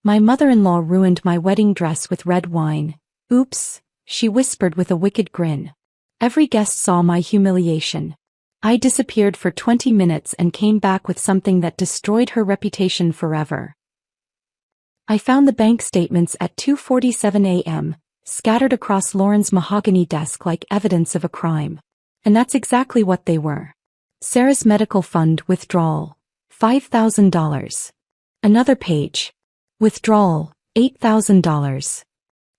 My mother-in-law ruined my wedding dress with red wine. Oops, she whispered with a wicked grin. Every guest saw my humiliation. I disappeared for 20 minutes and came back with something that destroyed her reputation forever. I found the bank statements at 2:47 a.m., scattered across Lauren's mahogany desk like evidence of a crime. And that's exactly what they were. Sarah's medical fund withdrawal, $5,000. Another page. Withdrawal, $8,000.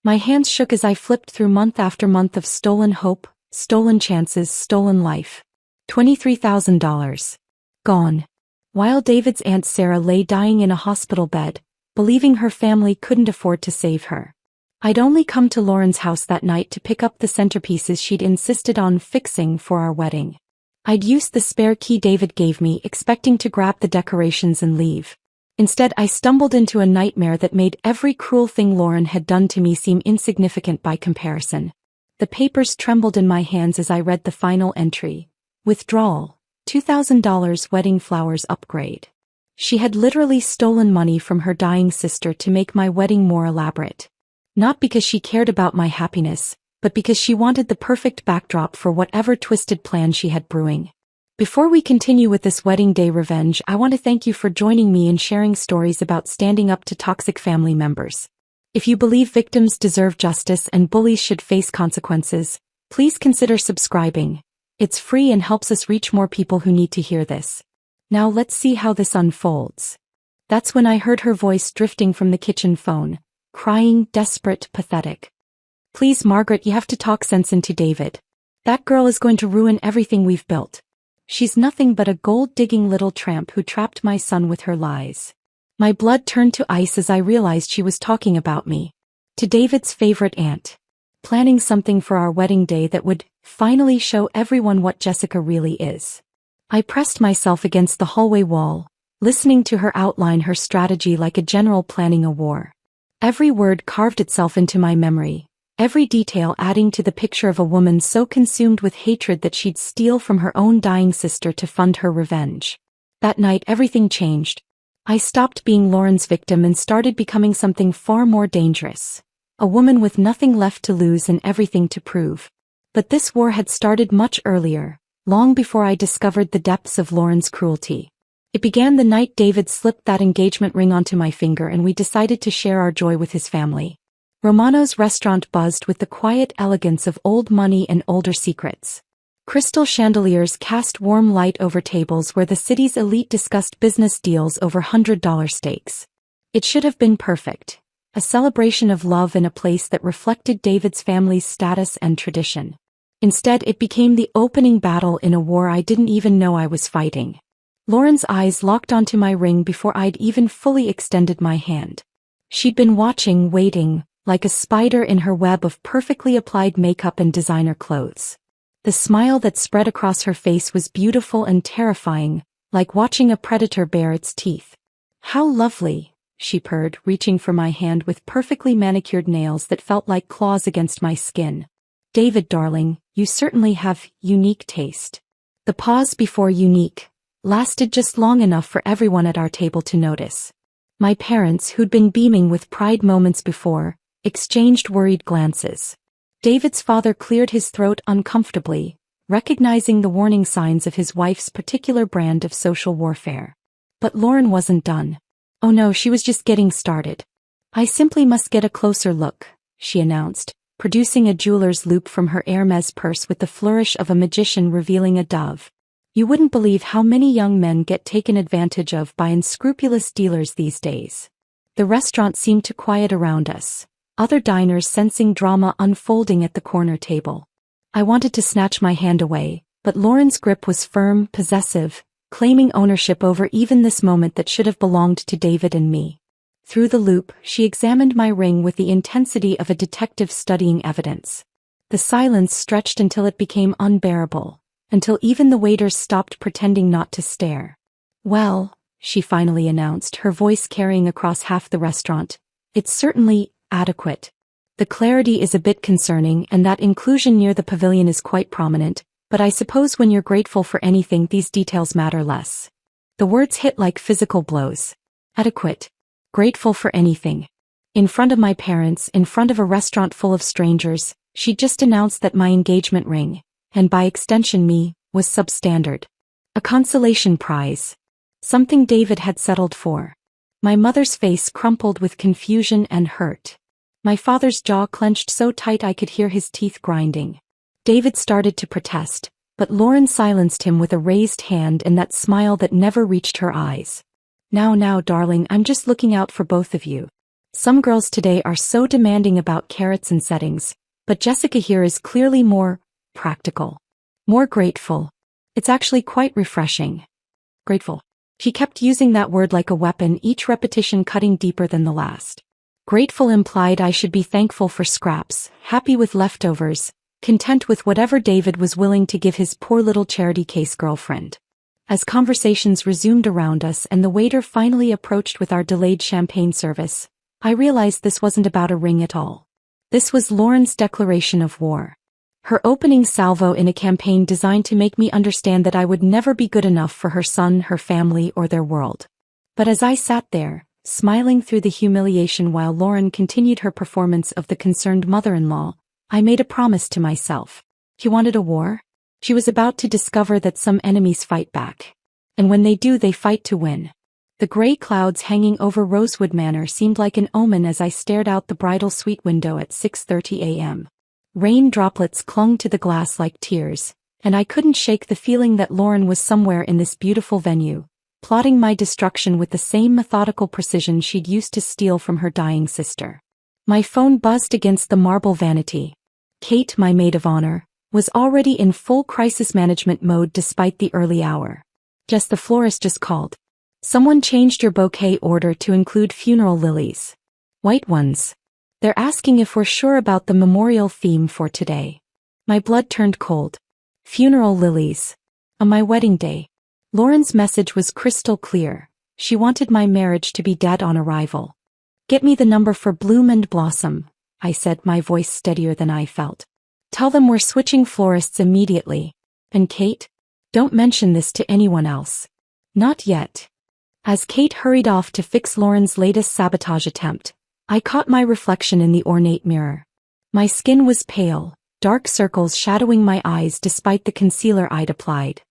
My hands shook as I flipped through month after month of stolen hope, stolen chances, stolen life. $23,000. Gone. While David's Aunt Sarah lay dying in a hospital bed, believing her family couldn't afford to save her. I'd only come to Lauren's house that night to pick up the centerpieces she'd insisted on fixing for our wedding. I'd used the spare key David gave me, expecting to grab the decorations and leave. Instead, I stumbled into a nightmare that made every cruel thing Lauren had done to me seem insignificant by comparison. The papers trembled in my hands as I read the final entry. Withdrawal, $2,000 wedding flowers upgrade. She had literally stolen money from her dying sister to make my wedding more elaborate. Not because she cared about my happiness, but because she wanted the perfect backdrop for whatever twisted plan she had brewing. Before we continue with this wedding day revenge, I want to thank you for joining me in sharing stories about standing up to toxic family members. If you believe victims deserve justice and bullies should face consequences, please consider subscribing. It's free and helps us reach more people who need to hear this. Now let's see how this unfolds. That's when I heard her voice drifting from the kitchen phone, crying, desperate, pathetic. Please, Margaret, you have to talk sense into David. That girl is going to ruin everything we've built. She's nothing but a gold-digging little tramp who trapped my son with her lies. My blood turned to ice as I realized she was talking about me. To David's favorite aunt. Planning something for our wedding day that would finally show everyone what Jessica really is. I pressed myself against the hallway wall, listening to her outline her strategy like a general planning a war. Every word carved itself into my memory, every detail adding to the picture of a woman so consumed with hatred that she'd steal from her own dying sister to fund her revenge. That night everything changed. I stopped being Lauren's victim and started becoming something far more dangerous. A woman with nothing left to lose and everything to prove. But this war had started much earlier, long before I discovered the depths of Lauren's cruelty. It began the night David slipped that engagement ring onto my finger and we decided to share our joy with his family. Romano's restaurant buzzed with the quiet elegance of old money and older secrets. Crystal chandeliers cast warm light over tables where the city's elite discussed business deals over $100 steaks. It should have been perfect. A celebration of love in a place that reflected David's family's status and tradition. Instead, it became the opening battle in a war I didn't even know I was fighting. Lauren's eyes locked onto my ring before I'd even fully extended my hand. She'd been watching, waiting, like a spider in her web of perfectly applied makeup and designer clothes. The smile that spread across her face was beautiful and terrifying, like watching a predator bare its teeth. "How lovely," she purred, reaching for my hand with perfectly manicured nails that felt like claws against my skin. "David, darling, you certainly have unique taste." The pause before unique lasted just long enough for everyone at our table to notice. My parents, who'd been beaming with pride moments before, exchanged worried glances. David's father cleared his throat uncomfortably, recognizing the warning signs of his wife's particular brand of social warfare. But Lauren wasn't done. "Oh no, she was just getting started. I simply must get a closer look," she announced, producing a jeweler's loop from her Hermes purse with the flourish of a magician revealing a dove. "You wouldn't believe how many young men get taken advantage of by unscrupulous dealers these days." The restaurant seemed to quiet around us, other diners sensing drama unfolding at the corner table. I wanted to snatch my hand away, but Lauren's grip was firm, possessive, claiming ownership over even this moment that should have belonged to David and me. Through the loop, she examined my ring with the intensity of a detective studying evidence. The silence stretched until it became unbearable, until even the waiters stopped pretending not to stare. "Well," she finally announced, her voice carrying across half the restaurant, "it's certainly adequate. The clarity is a bit concerning and that inclusion near the pavilion is quite prominent, but I suppose when you're grateful for anything these details matter less." The words hit like physical blows. Adequate. Grateful for anything. In front of my parents, in front of a restaurant full of strangers, she just announced that my engagement ring, and by extension me, was substandard. A consolation prize. Something David had settled for. My mother's face crumpled with confusion and hurt. My father's jaw clenched so tight I could hear his teeth grinding. David started to protest, but Lauren silenced him with a raised hand and that smile that never reached her eyes. Now, darling, I'm just looking out for both of you. Some girls today are so demanding about carrots and settings, but Jessica here is clearly more practical. More grateful. It's actually quite refreshing. Grateful. He kept using that word like a weapon, each repetition cutting deeper than the last. Grateful implied I should be thankful for scraps, happy with leftovers, content with whatever David was willing to give his poor little charity case girlfriend. As conversations resumed around us and the waiter finally approached with our delayed champagne service, I realized this wasn't about a ring at all. This was Lauren's declaration of war. Her opening salvo in a campaign designed to make me understand that I would never be good enough for her son, her family, or their world. But as I sat there, smiling through the humiliation while Lauren continued her performance of the concerned mother-in-law, I made a promise to myself. He wanted a war? She was about to discover that some enemies fight back. And when they do, they fight to win. The gray clouds hanging over Rosewood Manor seemed like an omen as I stared out the bridal suite window at 6:30 a.m. Rain droplets clung to the glass like tears, and I couldn't shake the feeling that Lauren was somewhere in this beautiful venue, plotting my destruction with the same methodical precision she'd used to steal from her dying sister. My phone buzzed against the marble vanity. Kate, my maid of honor, was already in full crisis management mode despite the early hour. "Jess, the florist just called. Someone changed your bouquet order to include funeral lilies. White ones. They're asking if we're sure about the memorial theme for today." My blood turned cold. Funeral lilies. On my wedding day. Lauren's message was crystal clear. She wanted my marriage to be dead on arrival. "Get me the number for Bloom and Blossom," I said, my voice steadier than I felt. "Tell them we're switching florists immediately. And Kate? Don't mention this to anyone else." "Not yet." As Kate hurried off to fix Lauren's latest sabotage attempt, I caught my reflection in the ornate mirror. My skin was pale, dark circles shadowing my eyes despite the concealer I'd applied.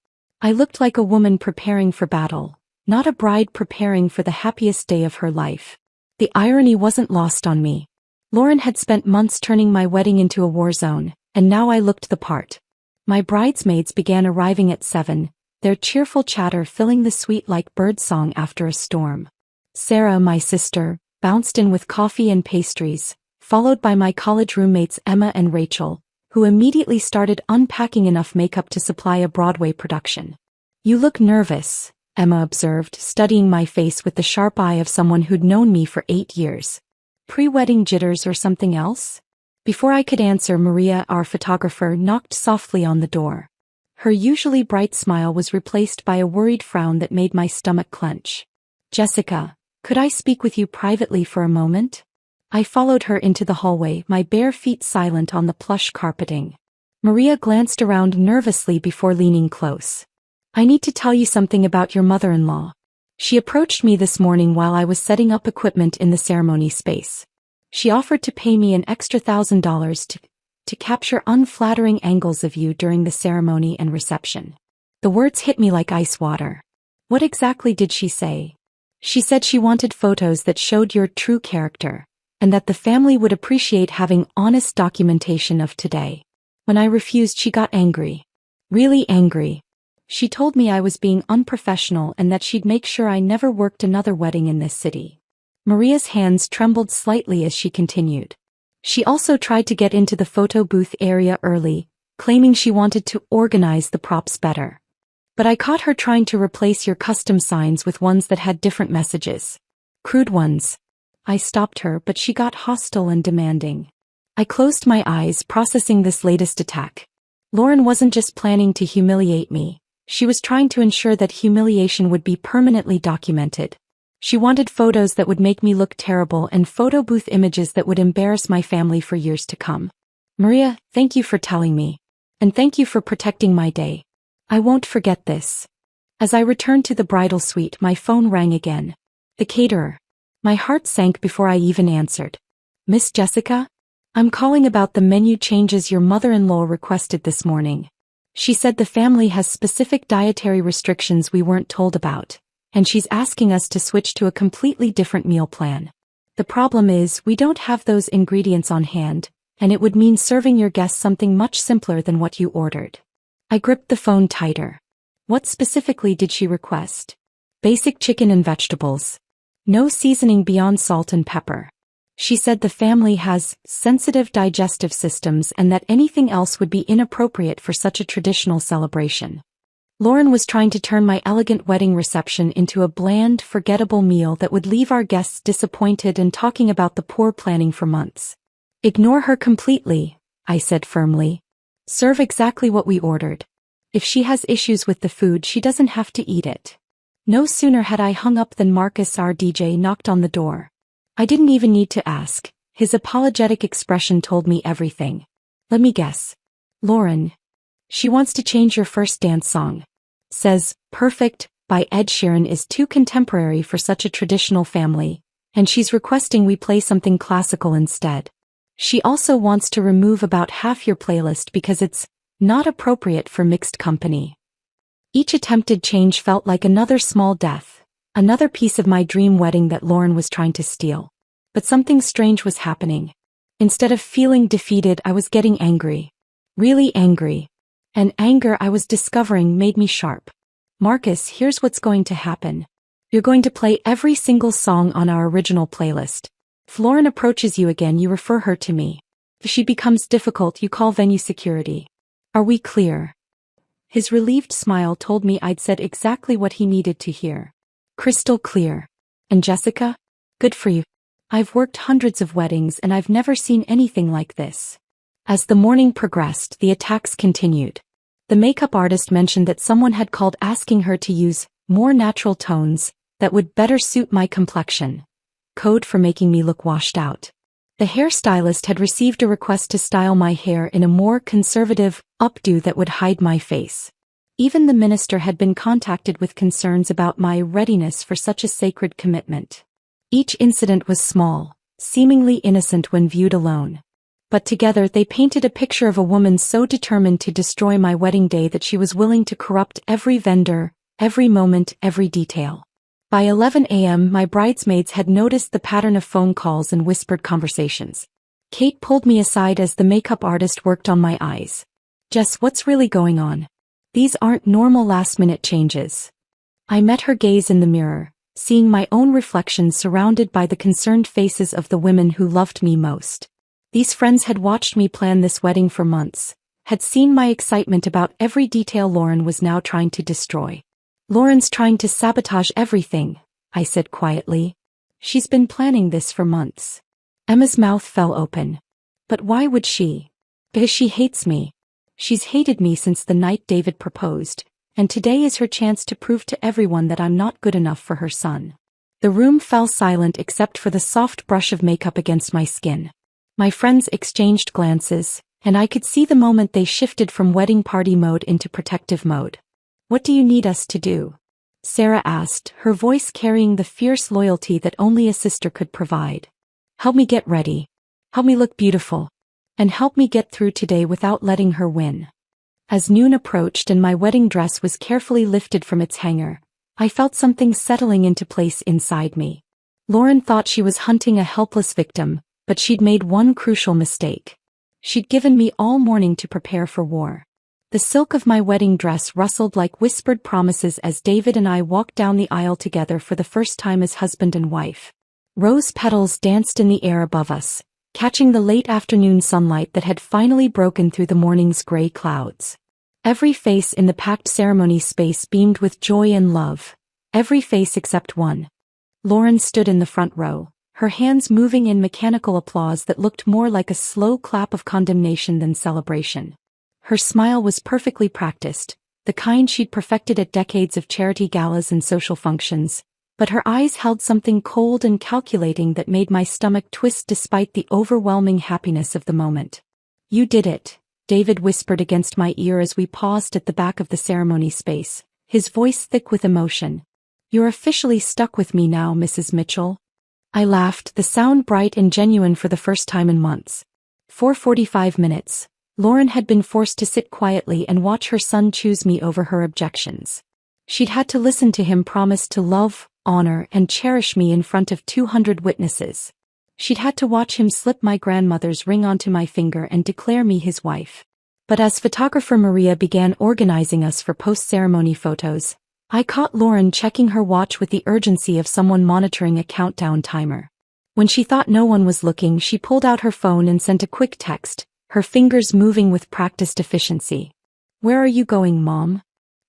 I looked like a woman preparing for battle, not a bride preparing for the happiest day of her life. The irony wasn't lost on me. Lauren had spent months turning my wedding into a war zone, and now I looked the part. My bridesmaids began arriving at 7, their cheerful chatter filling the suite like birdsong after a storm. Sarah, my sister, bounced in with coffee and pastries, followed by my college roommates Emma and Rachel, who immediately started unpacking enough makeup to supply a Broadway production. "You look nervous," Emma observed, studying my face with the sharp eye of someone who'd known me for 8 years. "Pre-wedding jitters or something else?" Before I could answer, Maria, our photographer, knocked softly on the door. Her usually bright smile was replaced by a worried frown that made my stomach clench. "Jessica, could I speak with you privately for a moment?" I followed her into the hallway, my bare feet silent on the plush carpeting. Maria glanced around nervously before leaning close. "I need to tell you something about your mother-in-law. She approached me this morning while I was setting up equipment in the ceremony space. She offered to pay me an extra $1,000 to capture unflattering angles of you during the ceremony and reception." The words hit me like ice water. "What exactly did she say?" "She said she wanted photos that showed your true character, and that the family would appreciate having honest documentation of today." When I refused, she got angry. Really angry. She told me I was being unprofessional and that she'd make sure I never worked another wedding in this city. Maria's hands trembled slightly as she continued. She also tried to get into the photo booth area early, claiming she wanted to organize the props better. But I caught her trying to replace your custom signs with ones that had different messages. Crude ones. I stopped her, but she got hostile and demanding. I closed my eyes, processing this latest attack. Lauren wasn't just planning to humiliate me. She was trying to ensure that humiliation would be permanently documented. She wanted photos that would make me look terrible and photo booth images that would embarrass my family for years to come. "Maria, thank you for telling me. And thank you for protecting my day. I won't forget this." As I returned to the bridal suite, my phone rang again. The caterer. My heart sank before I even answered. Miss Jessica? I'm calling about the menu changes your mother-in-law requested this morning. She said the family has specific dietary restrictions we weren't told about, and she's asking us to switch to a completely different meal plan. The problem is we don't have those ingredients on hand, and it would mean serving your guests something much simpler than what you ordered. I gripped the phone tighter. What specifically did she request? Basic chicken and vegetables. No seasoning beyond salt and pepper. She said the family has sensitive digestive systems and that anything else would be inappropriate for such a traditional celebration. Lauren was trying to turn my elegant wedding reception into a bland, forgettable meal that would leave our guests disappointed and talking about the poor planning for months. Ignore her completely, I said firmly. Serve exactly what we ordered. If she has issues with the food, she doesn't have to eat it. No sooner had I hung up than Marcus, our DJ, knocked on the door. I didn't even need to ask. His apologetic expression told me everything. Let me guess. Lauren. She wants to change your first dance song. Says, Perfect, by Ed Sheeran is too contemporary for such a traditional family, and she's requesting we play something classical instead. She also wants to remove about half your playlist because it's not appropriate for mixed company. Each attempted change felt like another small death, another piece of my dream wedding that Lauren was trying to steal. But something strange was happening. Instead of feeling defeated, I was getting angry. Really angry. And anger I was discovering made me sharp. Marcus, here's what's going to happen. You're going to play every single song on our original playlist. If Lauren approaches you again, you refer her to me. If she becomes difficult, you call venue security. Are we clear? His relieved smile told me I'd said exactly what he needed to hear. Crystal clear. And Jessica? Good for you. I've worked hundreds of weddings and I've never seen anything like this. As the morning progressed, the attacks continued. The makeup artist mentioned that someone had called asking her to use more natural tones that would better suit my complexion. Code for making me look washed out. The hairstylist had received a request to style my hair in a more conservative updo that would hide my face. Even the minister had been contacted with concerns about my readiness for such a sacred commitment. Each incident was small, seemingly innocent when viewed alone. But together they painted a picture of a woman so determined to destroy my wedding day that she was willing to corrupt every vendor, every moment, every detail. By 11 a.m. my bridesmaids had noticed the pattern of phone calls and whispered conversations. Kate pulled me aside as the makeup artist worked on my eyes. Jess, what's really going on? These aren't normal last-minute changes. I met her gaze in the mirror, seeing my own reflection surrounded by the concerned faces of the women who loved me most. These friends had watched me plan this wedding for months, had seen my excitement about every detail Lauren was now trying to destroy. Lauren's trying to sabotage everything, I said quietly. She's been planning this for months. Emma's mouth fell open. But why would she? Because she hates me. She's hated me since the night David proposed, and today is her chance to prove to everyone that I'm not good enough for her son. The room fell silent except for the soft brush of makeup against my skin. My friends exchanged glances, and I could see the moment they shifted from wedding party mode into protective mode. What do you need us to do? Sarah asked, her voice carrying the fierce loyalty that only a sister could provide. Help me get ready. Help me look beautiful. And help me get through today without letting her win. As noon approached and my wedding dress was carefully lifted from its hanger, I felt something settling into place inside me. Lauren thought she was hunting a helpless victim, but she'd made one crucial mistake. She'd given me all morning to prepare for war. The silk of my wedding dress rustled like whispered promises as David and I walked down the aisle together for the first time as husband and wife. Rose petals danced in the air above us, catching the late afternoon sunlight that had finally broken through the morning's gray clouds. Every face in the packed ceremony space beamed with joy and love. Every face except one. Lauren stood in the front row, her hands moving in mechanical applause that looked more like a slow clap of condemnation than celebration. Her smile was perfectly practiced, the kind she'd perfected at decades of charity galas and social functions, but her eyes held something cold and calculating that made my stomach twist despite the overwhelming happiness of the moment. You did it, David whispered against my ear as we paused at the back of the ceremony space, his voice thick with emotion. You're officially stuck with me now, Mrs. Mitchell. I laughed, the sound bright and genuine for the first time in months. For 45 minutes, Lauren had been forced to sit quietly and watch her son choose me over her objections. She'd had to listen to him promise to love, honor, and cherish me in front of 200 witnesses. She'd had to watch him slip my grandmother's ring onto my finger and declare me his wife. But as photographer Maria began organizing us for post-ceremony photos, I caught Lauren checking her watch with the urgency of someone monitoring a countdown timer. When she thought no one was looking, she pulled out her phone and sent a quick text, her fingers moving with practiced efficiency. "Where are you going, Mom?"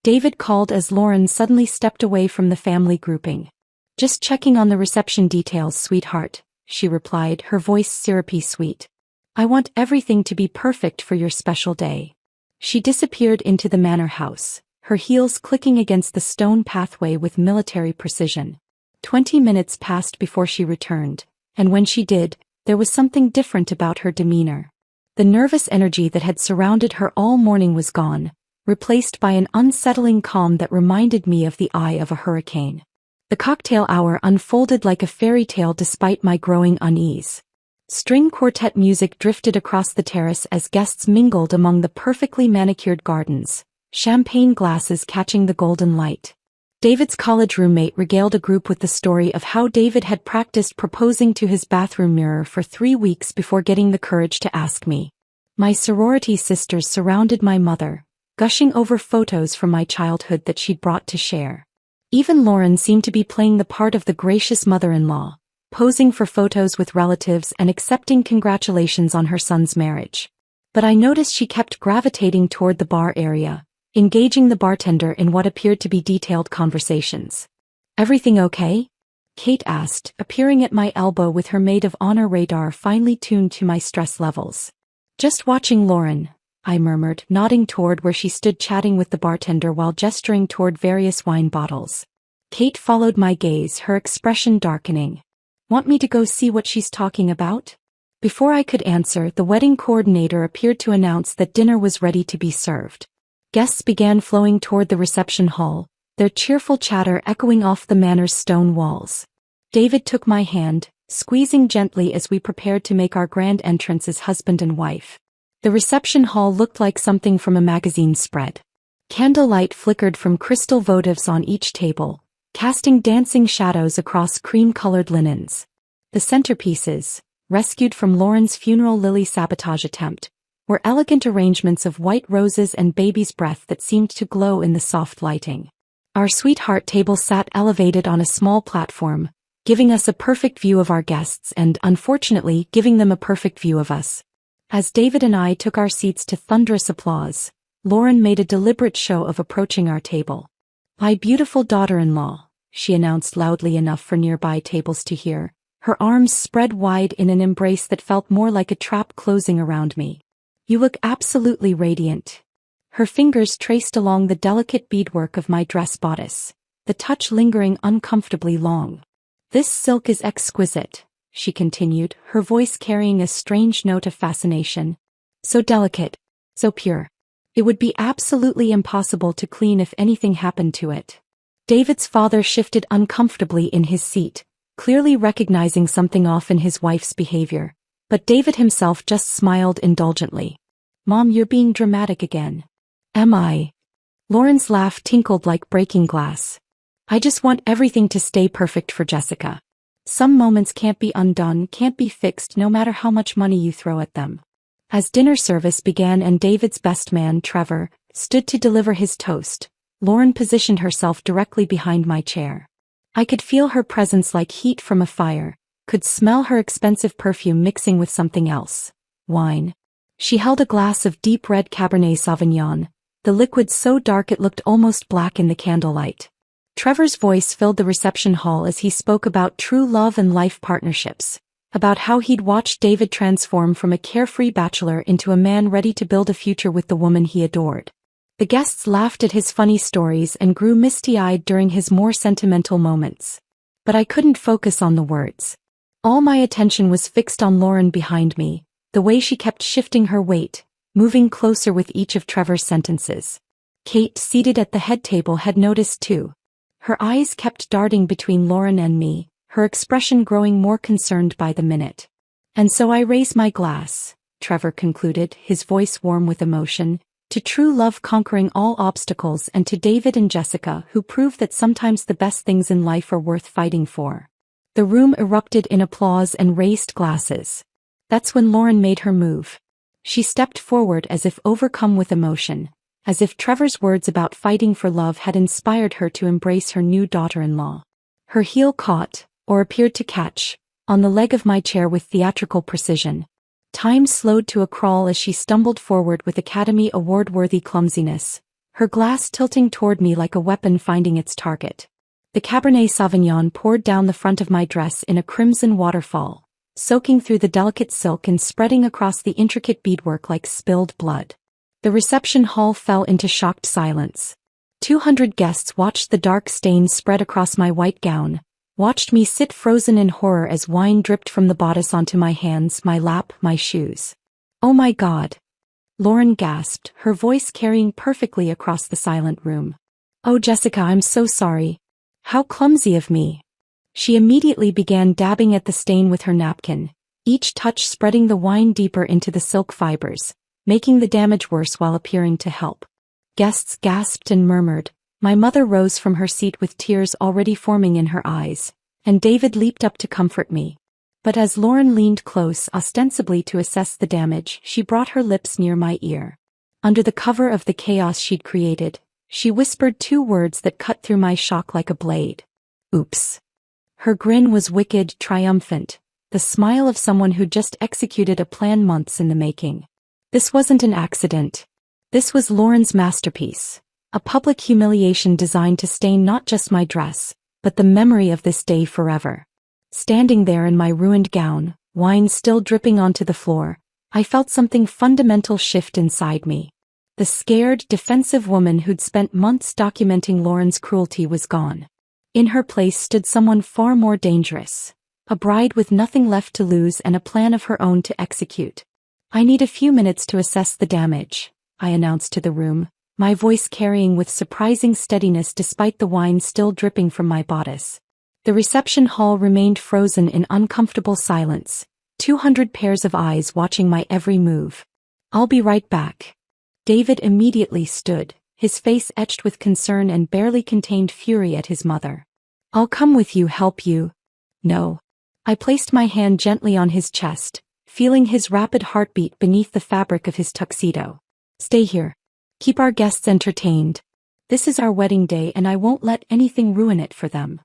David called as Lauren suddenly stepped away from the family grouping. "Just checking on the reception details, sweetheart," she replied, her voice syrupy sweet. "I want everything to be perfect for your special day." She disappeared into the manor house, her heels clicking against the stone pathway with military precision. 20 minutes passed before she returned, and when she did, there was something different about her demeanor. The nervous energy that had surrounded her all morning was gone, replaced by an unsettling calm that reminded me of the eye of a hurricane. The cocktail hour unfolded like a fairy tale despite my growing unease. String quartet music drifted across the terrace as guests mingled among the perfectly manicured gardens, champagne glasses catching the golden light. David's college roommate regaled a group with the story of how David had practiced proposing to his bathroom mirror for 3 weeks before getting the courage to ask me. My sorority sisters surrounded my mother, gushing over photos from my childhood that she'd brought to share. Even Lauren seemed to be playing the part of the gracious mother-in-law, posing for photos with relatives and accepting congratulations on her son's marriage. But I noticed she kept gravitating toward the bar area, engaging the bartender in what appeared to be detailed conversations. "Everything okay?" Kate asked, appearing at my elbow with her maid of honor radar finely tuned to my stress levels. "Just watching Lauren," I murmured, nodding toward where she stood chatting with the bartender while gesturing toward various wine bottles. Kate followed my gaze, her expression darkening. "Want me to go see what she's talking about?" Before I could answer, the wedding coordinator appeared to announce that dinner was ready to be served. Guests began flowing toward the reception hall, their cheerful chatter echoing off the manor's stone walls. David took my hand, squeezing gently as we prepared to make our grand entrance as husband and wife. The reception hall looked like something from a magazine spread. Candlelight flickered from crystal votives on each table, casting dancing shadows across cream-colored linens. The centerpieces, rescued from Lauren's funeral lily sabotage attempt, were elegant arrangements of white roses and baby's breath that seemed to glow in the soft lighting. Our sweetheart table sat elevated on a small platform, giving us a perfect view of our guests and, unfortunately, giving them a perfect view of us. As David and I took our seats to thunderous applause, Lauren made a deliberate show of approaching our table. "My beautiful daughter-in-law," she announced loudly enough for nearby tables to hear, her arms spread wide in an embrace that felt more like a trap closing around me. "You look absolutely radiant." Her fingers traced along the delicate beadwork of my dress bodice, the touch lingering uncomfortably long. "This silk is exquisite," she continued, her voice carrying a strange note of fascination. "So delicate, so pure. It would be absolutely impossible to clean if anything happened to it." David's father shifted uncomfortably in his seat, clearly recognizing something off in his wife's behavior, but David himself just smiled indulgently. "Mom, you're being dramatic again." "Am I?" Lauren's laugh tinkled like breaking glass. "I just want everything to stay perfect for Jessica. Some moments can't be undone, can't be fixed no matter how much money you throw at them." As dinner service began and David's best man, Trevor, stood to deliver his toast, Lauren positioned herself directly behind my chair. I could feel her presence like heat from a fire, could smell her expensive perfume mixing with something else. Wine. She held a glass of deep red Cabernet Sauvignon, the liquid so dark it looked almost black in the candlelight. Trevor's voice filled the reception hall as he spoke about true love and life partnerships, about how he'd watched David transform from a carefree bachelor into a man ready to build a future with the woman he adored. The guests laughed at his funny stories and grew misty-eyed during his more sentimental moments. But I couldn't focus on the words. All my attention was fixed on Lauren behind me, the way she kept shifting her weight, moving closer with each of Trevor's sentences. Kate, seated at the head table, had noticed too. Her eyes kept darting between Lauren and me, her expression growing more concerned by the minute. "And so I raise my glass," Trevor concluded, his voice warm with emotion, "to true love conquering all obstacles, and to David and Jessica, who prove that sometimes the best things in life are worth fighting for." The room erupted in applause and raised glasses. That's when Lauren made her move. She stepped forward as if overcome with emotion, as if Trevor's words about fighting for love had inspired her to embrace her new daughter-in-law. Her heel caught, or appeared to catch, on the leg of my chair with theatrical precision. Time slowed to a crawl as she stumbled forward with Academy Award-worthy clumsiness, her glass tilting toward me like a weapon finding its target. The Cabernet Sauvignon poured down the front of my dress in a crimson waterfall, soaking through the delicate silk and spreading across the intricate beadwork like spilled blood. The reception hall fell into shocked silence. 200 guests watched the dark stains spread across my white gown, watched me sit frozen in horror as wine dripped from the bodice onto my hands, my lap, my shoes. "Oh my God!" Lauren gasped, her voice carrying perfectly across the silent room. "Oh Jessica, I'm so sorry. How clumsy of me." She immediately began dabbing at the stain with her napkin, each touch spreading the wine deeper into the silk fibers, making the damage worse while appearing to help. Guests gasped and murmured. My mother rose from her seat with tears already forming in her eyes, and David leaped up to comfort me. But as Lauren leaned close, ostensibly to assess the damage, she brought her lips near my ear. Under the cover of the chaos she'd created, she whispered 2 words that cut through my shock like a blade. "Oops." Her grin was wicked, triumphant, the smile of someone who'd just executed a plan months in the making. This wasn't an accident. This was Lauren's masterpiece. A public humiliation designed to stain not just my dress, but the memory of this day forever. Standing there in my ruined gown, wine still dripping onto the floor, I felt something fundamental shift inside me. The scared, defensive woman who'd spent months documenting Lauren's cruelty was gone. In her place stood someone far more dangerous, a bride with nothing left to lose and a plan of her own to execute. "I need a few minutes to assess the damage," I announced to the room, my voice carrying with surprising steadiness despite the wine still dripping from my bodice. The reception hall remained frozen in uncomfortable silence, 200 pairs of eyes watching my every move. "I'll be right back." David immediately stood, his face etched with concern and barely contained fury at his mother. "I'll come with you, help you." "No." I placed my hand gently on his chest, feeling his rapid heartbeat beneath the fabric of his tuxedo. "Stay here. Keep our guests entertained. This is our wedding day and I won't let anything ruin it for them."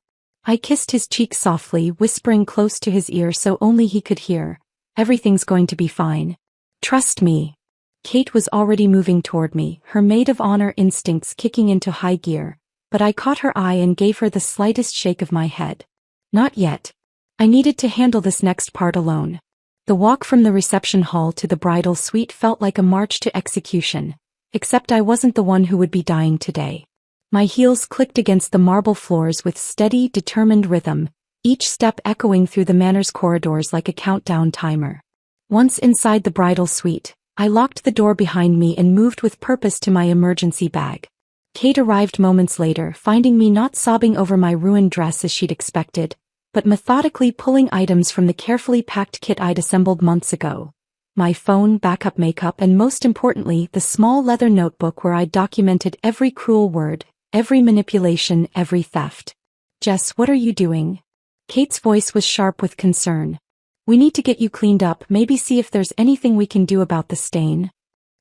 I kissed his cheek softly, whispering close to his ear so only he could hear, "Everything's going to be fine. Trust me." Kate was already moving toward me, her maid of honor instincts kicking into high gear, but I caught her eye and gave her the slightest shake of my head. "Not yet. I needed to handle this next part alone." The walk from the reception hall to the bridal suite felt like a march to execution. Except I wasn't the one who would be dying today. My heels clicked against the marble floors with steady, determined rhythm, each step echoing through the manor's corridors like a countdown timer. Once inside the bridal suite, I locked the door behind me and moved with purpose to my emergency bag. Kate arrived moments later, finding me not sobbing over my ruined dress as she'd expected, but methodically pulling items from the carefully packed kit I'd assembled months ago. My phone, backup makeup, and most importantly, the small leather notebook where I'd documented every cruel word, every manipulation, every theft. "Jess, what are you doing?" Kate's voice was sharp with concern. "We need to get you cleaned up, maybe see if there's anything we can do about the stain."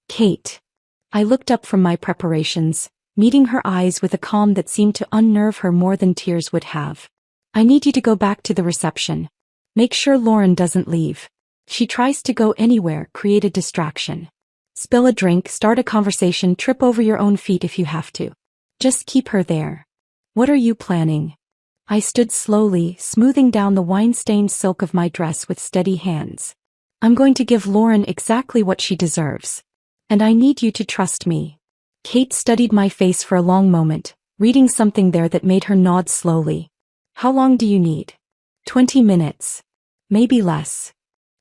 "Kate." I looked up from my preparations, meeting her eyes with a calm that seemed to unnerve her more than tears would have. "I need you to go back to the reception. Make sure Lauren doesn't leave. She tries to go anywhere, create a distraction. Spill a drink, start a conversation, trip over your own feet if you have to. Just keep her there." "What are you planning?" I stood slowly, smoothing down the wine-stained silk of my dress with steady hands. "I'm going to give Lauren exactly what she deserves. And I need you to trust me." Kate studied my face for a long moment, reading something there that made her nod slowly. "How long do you need?" 20 minutes. Maybe less."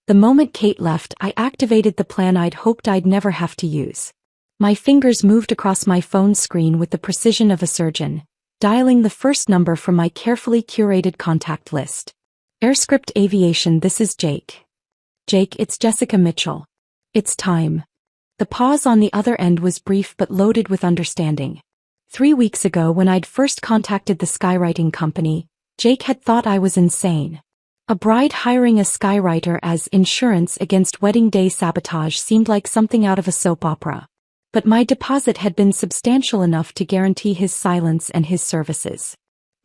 The moment Kate left, I activated the plan I'd hoped I'd never have to use. My fingers moved across my phone screen with the precision of a surgeon, dialing the first number from my carefully curated contact list. Airscript Aviation, this is Jake. Jake, it's Jessica Mitchell. It's time. The pause on the other end was brief but loaded with understanding. 3 weeks ago when I'd first contacted the skywriting company, Jake had thought I was insane. A bride hiring a skywriter as insurance against wedding day sabotage seemed like something out of a soap opera. But my deposit had been substantial enough to guarantee his silence and his services.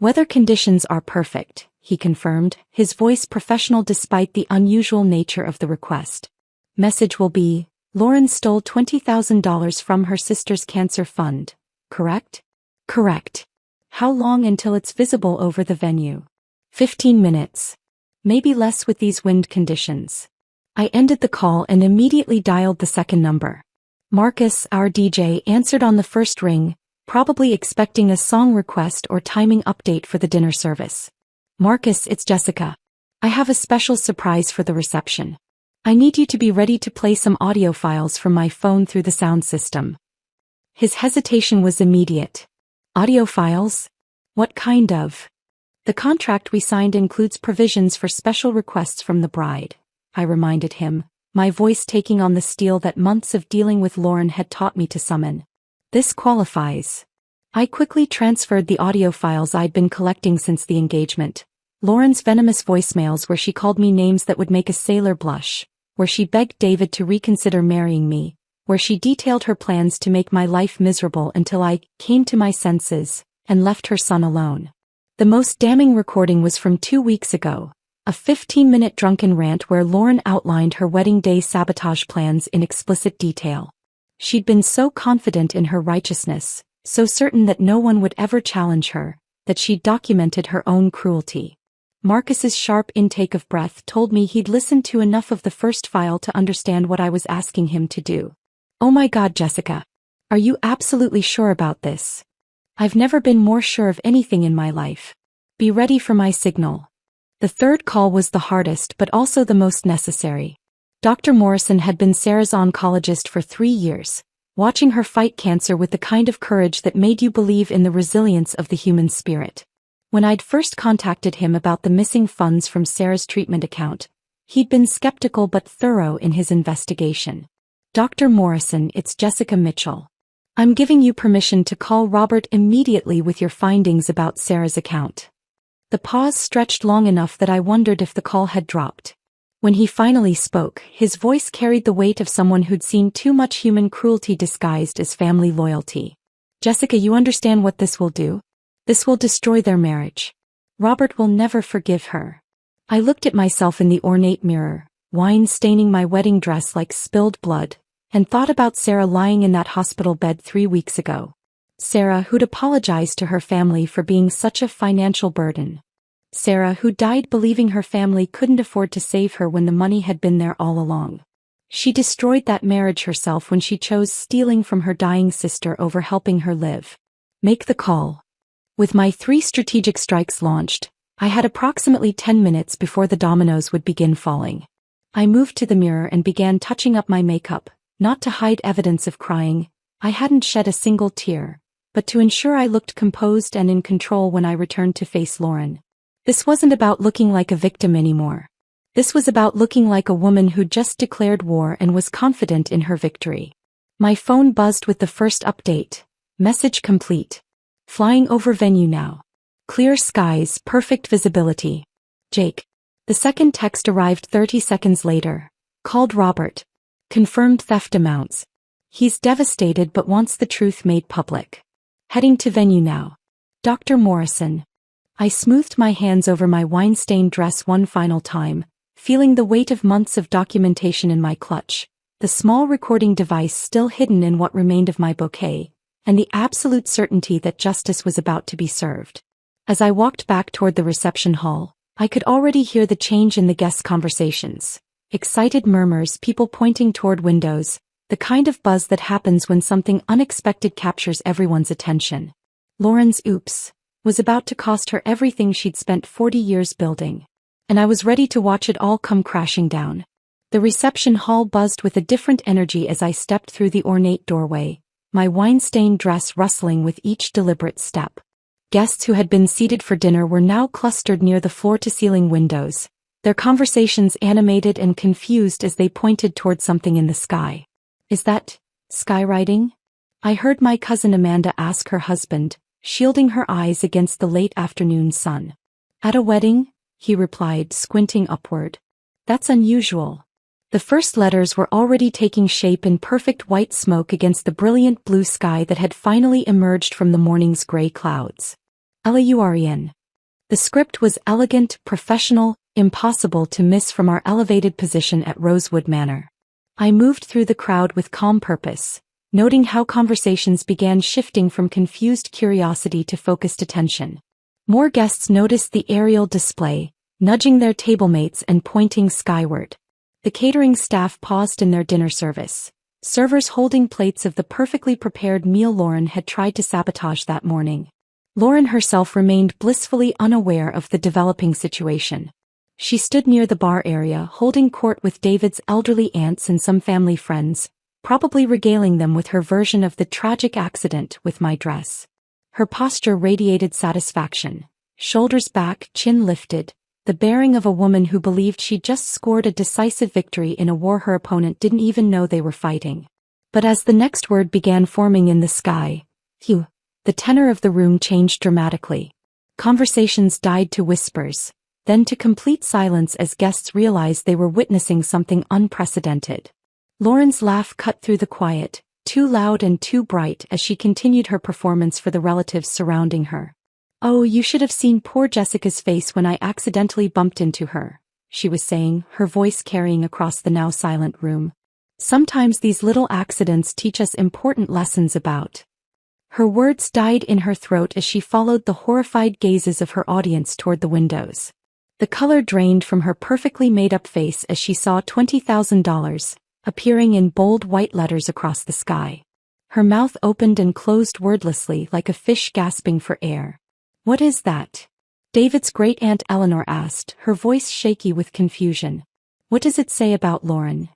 Weather conditions are perfect, he confirmed, his voice professional despite the unusual nature of the request. Message will be, Lauren stole $20,000 from her sister's cancer fund, correct? Correct. How long until it's visible over the venue? 15 minutes. Maybe less with these wind conditions. I ended the call and immediately dialed the second number. Marcus, our DJ, answered on the first ring, probably expecting a song request or timing update for the dinner service. Marcus, it's Jessica. I have a special surprise for the reception. I need you to be ready to play some audio files from my phone through the sound system. His hesitation was immediate. Audio files? What kind of? The contract we signed includes provisions for special requests from the bride, I reminded him, my voice taking on the steel that months of dealing with Lauren had taught me to summon. This qualifies. I quickly transferred the audio files I'd been collecting since the engagement. Lauren's venomous voicemails where she called me names that would make a sailor blush, where she begged David to reconsider marrying me, where she detailed her plans to make my life miserable until I came to my senses and left her son alone. The most damning recording was from 2 weeks ago, a 15-minute drunken rant where Lauren outlined her wedding day sabotage plans in explicit detail. She'd been so confident in her righteousness, so certain that no one would ever challenge her, that she'd documented her own cruelty. Marcus's sharp intake of breath told me he'd listened to enough of the first file to understand what I was asking him to do. Oh my God, Jessica. Are you absolutely sure about this? I've never been more sure of anything in my life. Be ready for my signal. The third call was the hardest but also the most necessary. Dr. Morrison had been Sarah's oncologist for 3 years, watching her fight cancer with the kind of courage that made you believe in the resilience of the human spirit. When I'd first contacted him about the missing funds from Sarah's treatment account, he'd been skeptical but thorough in his investigation. Dr. Morrison, it's Jessica Mitchell. I'm giving you permission to call Robert immediately with your findings about Sarah's account. The pause stretched long enough that I wondered if the call had dropped. When he finally spoke, his voice carried the weight of someone who'd seen too much human cruelty disguised as family loyalty. Jessica, you understand what this will do? This will destroy their marriage. Robert will never forgive her. I looked at myself in the ornate mirror, wine staining my wedding dress like spilled blood, and thought about Sarah lying in that hospital bed 3 weeks ago. Sarah, who'd apologized to her family for being such a financial burden. Sarah, who died believing her family couldn't afford to save her when the money had been there all along. She destroyed that marriage herself when she chose stealing from her dying sister over helping her live. Make the call. With my 3 strategic strikes launched, I had approximately 10 minutes before the dominoes would begin falling. I moved to the mirror and began touching up my makeup, not to hide evidence of crying. I hadn't shed a single tear, but to ensure I looked composed and in control when I returned to face Lauren. This wasn't about looking like a victim anymore. This was about looking like a woman who'd just declared war and was confident in her victory. My phone buzzed with the first update. Message complete. Flying over venue now. Clear skies, perfect visibility. Jake. The second text arrived 30 seconds later. Called Robert. Confirmed theft amounts. He's devastated but wants the truth made public. Heading to venue now. Dr. Morrison. I smoothed my hands over my wine-stained dress one final time, feeling the weight of months of documentation in my clutch, the small recording device still hidden in what remained of my bouquet, and the absolute certainty that justice was about to be served. As I walked back toward the reception hall, I could already hear the change in the guests' conversations. Excited murmurs, people pointing toward windows, the kind of buzz that happens when something unexpected captures everyone's attention. Lauren's oops was about to cost her everything she'd spent 40 years building. And I was ready to watch it all come crashing down. The reception hall buzzed with a different energy as I stepped through the ornate doorway, my wine-stained dress rustling with each deliberate step. Guests who had been seated for dinner were now clustered near the floor-to-ceiling windows, their conversations animated and confused as they pointed toward something in the sky. "Is that skywriting?" I heard my cousin Amanda ask her husband, shielding her eyes against the late afternoon sun. "At a wedding?" he replied, squinting upward. "That's unusual." The first letters were already taking shape in perfect white smoke against the brilliant blue sky that had finally emerged from the morning's gray clouds. Laurien. The script was elegant, professional, impossible to miss from our elevated position at Rosewood Manor. I moved through the crowd with calm purpose, noting how conversations began shifting from confused curiosity to focused attention. More guests noticed the aerial display, nudging their tablemates and pointing skyward. The catering staff paused in their dinner service, servers holding plates of the perfectly prepared meal Lauren had tried to sabotage that morning. Lauren herself remained blissfully unaware of the developing situation. She stood near the bar area, holding court with David's elderly aunts and some family friends, probably regaling them with her version of the tragic accident with my dress. Her posture radiated satisfaction, shoulders back, chin lifted, the bearing of a woman who believed she just scored a decisive victory in a war her opponent didn't even know they were fighting. But as the next word began forming in the sky, "Phew," the tenor of the room changed dramatically. Conversations died to whispers, then to complete silence as guests realized they were witnessing something unprecedented. Lauren's laugh cut through the quiet, too loud and too bright as she continued her performance for the relatives surrounding her. "Oh, you should have seen poor Jessica's face when I accidentally bumped into her," she was saying, her voice carrying across the now silent room. "Sometimes these little accidents teach us important lessons about." Her words died in her throat as she followed the horrified gazes of her audience toward the windows. The color drained from her perfectly made-up face as she saw $20,000, appearing in bold white letters across the sky. Her mouth opened and closed wordlessly like a fish gasping for air. "What is that?" David's great-aunt Eleanor asked, her voice shaky with confusion. "What does it say about Lauren?"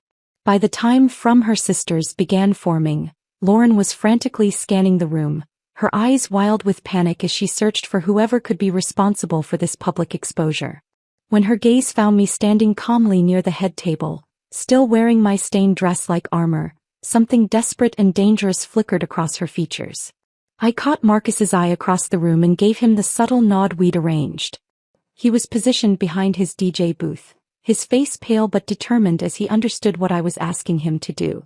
By the time "from her sisters" began forming, Lauren was frantically scanning the room, her eyes wild with panic as she searched for whoever could be responsible for this public exposure. When her gaze found me standing calmly near the head table, still wearing my stained dress like armor, something desperate and dangerous flickered across her features. I caught Marcus's eye across the room and gave him the subtle nod we'd arranged. He was positioned behind his DJ booth, his face pale but determined as he understood what I was asking him to do.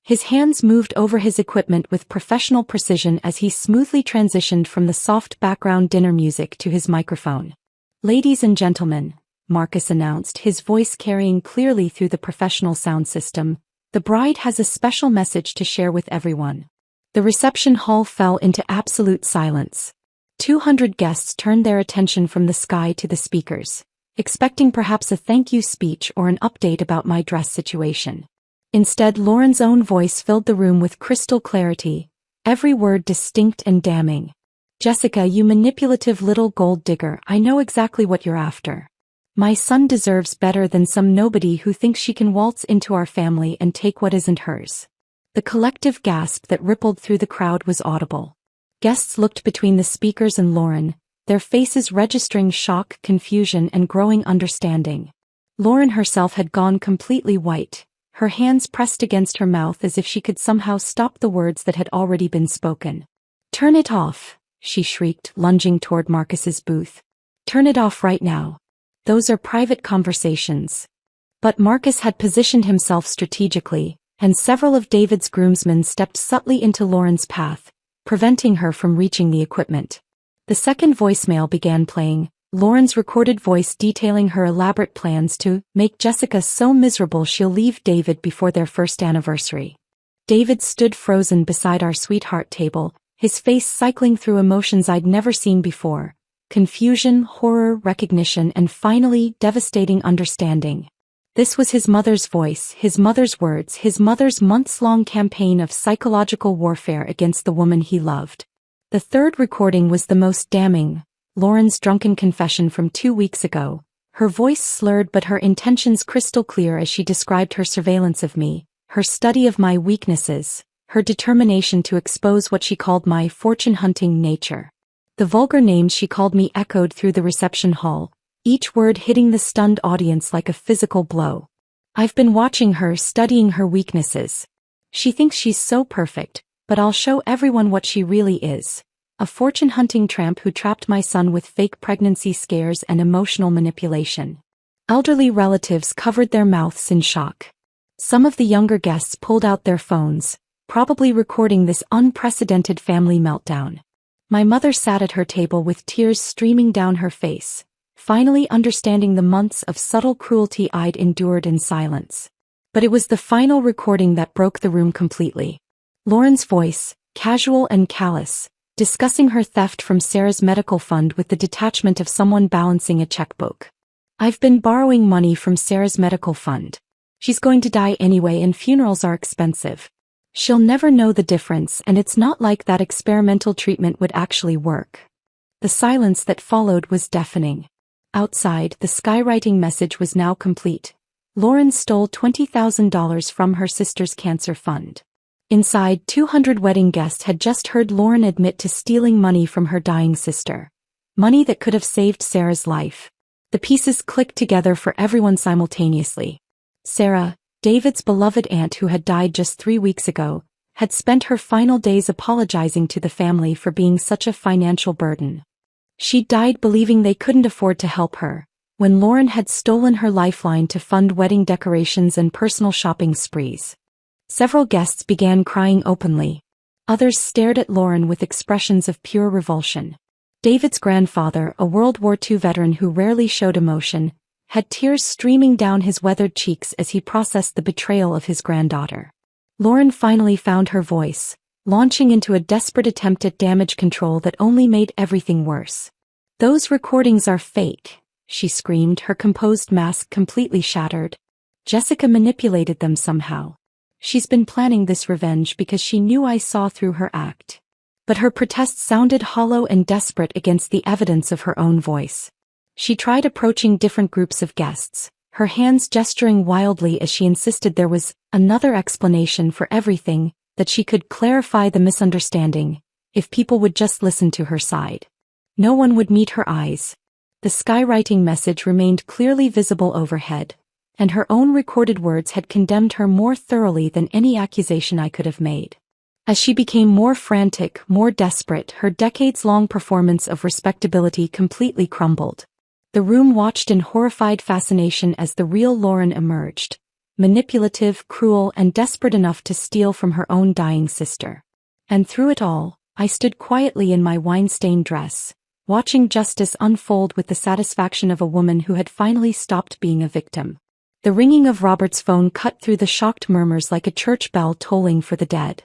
His hands moved over his equipment with professional precision as he smoothly transitioned from the soft background dinner music to his microphone. "Ladies and gentlemen," Marcus announced, his voice carrying clearly through the professional sound system, "the bride has a special message to share with everyone." The reception hall fell into absolute silence. 200 guests turned their attention from the sky to the speakers, expecting perhaps a thank you speech or an update about my dress situation. Instead, Lauren's own voice filled the room with crystal clarity, every word distinct and damning. "Jessica, you manipulative little gold digger, I know exactly what you're after. My son deserves better than some nobody who thinks she can waltz into our family and take what isn't hers." The collective gasp that rippled through the crowd was audible. Guests looked between the speakers and Lauren, their faces registering shock, confusion, and growing understanding. Lauren herself had gone completely white, her hands pressed against her mouth as if she could somehow stop the words that had already been spoken. "Turn it off," she shrieked, lunging toward Marcus's booth. "Turn it off right now. Those are private conversations." But Marcus had positioned himself strategically, and several of David's groomsmen stepped subtly into Lauren's path, preventing her from reaching the equipment. The second voicemail began playing, Lauren's recorded voice detailing her elaborate plans to make Jessica so miserable she'll leave David before their first anniversary. David stood frozen beside our sweetheart table, his face cycling through emotions I'd never seen before: confusion, horror, recognition, and finally, devastating understanding. This was his mother's voice, his mother's words, his mother's months-long campaign of psychological warfare against the woman he loved. The third recording was the most damning, Lauren's drunken confession from 2 weeks ago, her voice slurred but her intentions crystal clear as she described her surveillance of me, her study of my weaknesses, her determination to expose what she called my fortune-hunting nature. The vulgar names she called me echoed through the reception hall, each word hitting the stunned audience like a physical blow. I've been watching her, studying her weaknesses. She thinks she's so perfect, but I'll show everyone what she really is. A fortune-hunting tramp who trapped my son with fake pregnancy scares and emotional manipulation. Elderly relatives covered their mouths in shock. Some of the younger guests pulled out their phones, probably recording this unprecedented family meltdown. My mother sat at her table with tears streaming down her face, finally understanding the months of subtle cruelty I'd endured in silence. But it was the final recording that broke the room completely. Lauren's voice, casual and callous, discussing her theft from Sarah's medical fund with the detachment of someone balancing a checkbook. I've been borrowing money from Sarah's medical fund. She's going to die anyway and funerals are expensive. She'll never know the difference, and it's not like that experimental treatment would actually work. The silence that followed was deafening. Outside, the skywriting message was now complete. Lauren stole $20,000 from her sister's cancer fund. Inside, 200 wedding guests had just heard Lauren admit to stealing money from her dying sister. Money that could have saved Sarah's life. The pieces clicked together for everyone simultaneously. Sarah, David's beloved aunt who had died just 3 weeks ago, had spent her final days apologizing to the family for being such a financial burden. She died believing they couldn't afford to help her, when Lauren had stolen her lifeline to fund wedding decorations and personal shopping sprees. Several guests began crying openly. Others stared at Lauren with expressions of pure revulsion. David's grandfather, a World War II veteran who rarely showed emotion, had tears streaming down his weathered cheeks as he processed the betrayal of his granddaughter. Lauren finally found her voice, launching into a desperate attempt at damage control that only made everything worse. "Those recordings are fake," she screamed, her composed mask completely shattered. "Jessica manipulated them somehow. She's been planning this revenge because she knew I saw through her act." But her protest sounded hollow and desperate against the evidence of her own voice. She tried approaching different groups of guests, her hands gesturing wildly as she insisted there was another explanation for everything, that she could clarify the misunderstanding, if people would just listen to her side. No one would meet her eyes. The skywriting message remained clearly visible overhead, and her own recorded words had condemned her more thoroughly than any accusation I could have made. As she became more frantic, more desperate, her decades-long performance of respectability completely crumbled. The room watched in horrified fascination as the real Lauren emerged, manipulative, cruel, and desperate enough to steal from her own dying sister. And through it all, I stood quietly in my wine-stained dress, watching justice unfold with the satisfaction of a woman who had finally stopped being a victim. The ringing of Robert's phone cut through the shocked murmurs like a church bell tolling for the dead.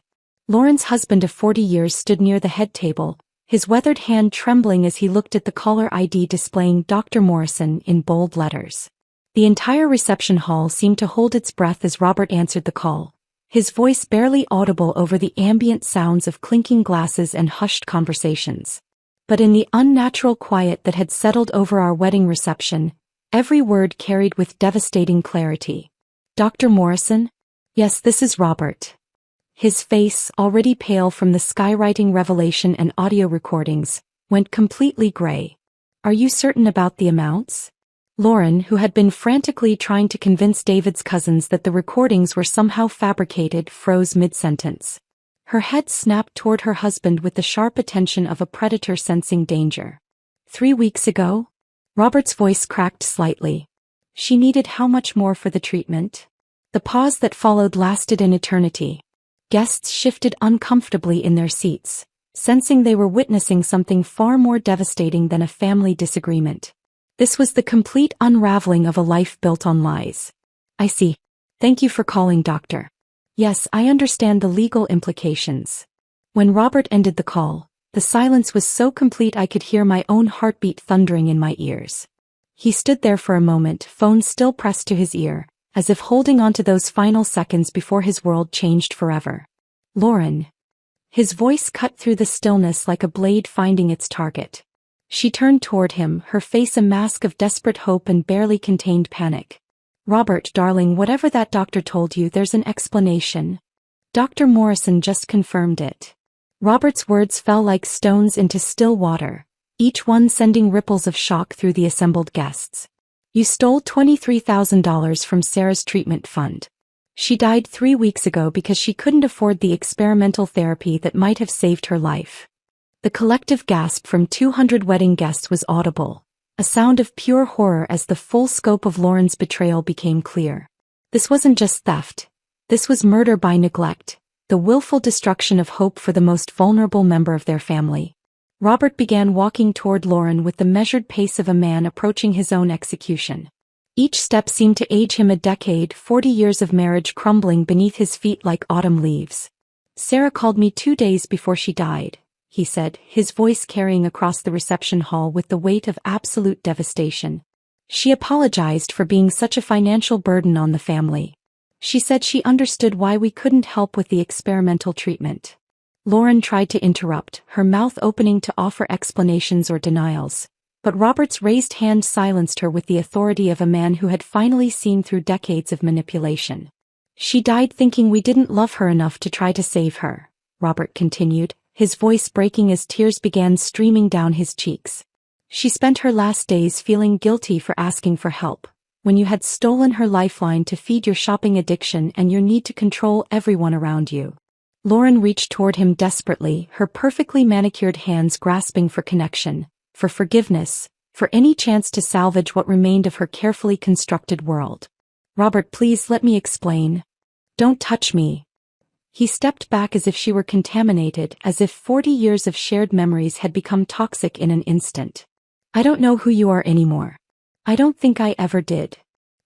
Lauren's husband of 40 years stood near the head table, his weathered hand trembling as he looked at the caller ID displaying Dr. Morrison in bold letters. The entire reception hall seemed to hold its breath as Robert answered the call, his voice barely audible over the ambient sounds of clinking glasses and hushed conversations. But in the unnatural quiet that had settled over our wedding reception, every word carried with devastating clarity. "Dr. Morrison? Yes, this is Robert." His face, already pale from the skywriting revelation and audio recordings, went completely gray. "Are you certain about the amounts?" Lauren, who had been frantically trying to convince David's cousins that the recordings were somehow fabricated, froze mid-sentence. Her head snapped toward her husband with the sharp attention of a predator sensing danger. 3 weeks ago? Robert's voice cracked slightly. She needed how much more for the treatment? The pause that followed lasted an eternity. Guests shifted uncomfortably in their seats, sensing they were witnessing something far more devastating than a family disagreement. This was the complete unraveling of a life built on lies. "I see. Thank you for calling, Doctor. Yes, I understand the legal implications." When Robert ended the call, the silence was so complete I could hear my own heartbeat thundering in my ears. He stood there for a moment, phone still pressed to his ear, as if holding on to those final seconds before his world changed forever. "Lauren." His voice cut through the stillness like a blade finding its target. She turned toward him, her face a mask of desperate hope and barely contained panic. "Robert, darling, whatever that doctor told you, there's an explanation. Dr. Morrison just confirmed it." Robert's words fell like stones into still water, each one sending ripples of shock through the assembled guests. You stole $23,000 from Sarah's treatment fund. She died 3 weeks ago because she couldn't afford the experimental therapy that might have saved her life. The collective gasp from 200 wedding guests was audible, a sound of pure horror as the full scope of Lauren's betrayal became clear. This wasn't just theft. This was murder by neglect, the willful destruction of hope for the most vulnerable member of their family. Robert began walking toward Lauren with the measured pace of a man approaching his own execution. Each step seemed to age him a decade, 40 years of marriage crumbling beneath his feet like autumn leaves. Sarah called me 2 days before she died, he said, his voice carrying across the reception hall with the weight of absolute devastation. She apologized for being such a financial burden on the family. She said she understood why we couldn't help with the experimental treatment. Lauren tried to interrupt, her mouth opening to offer explanations or denials, but Robert's raised hand silenced her with the authority of a man who had finally seen through decades of manipulation. She died thinking we didn't love her enough to try to save her, Robert continued, his voice breaking as tears began streaming down his cheeks. She spent her last days feeling guilty for asking for help, when you had stolen her lifeline to feed your shopping addiction and your need to control everyone around you. Lauren reached toward him desperately, her perfectly manicured hands grasping for connection, for forgiveness, for any chance to salvage what remained of her carefully constructed world. Robert, please let me explain. Don't touch me. He stepped back as if she were contaminated, as if 40 years of shared memories had become toxic in an instant. I don't know who you are anymore. I don't think I ever did.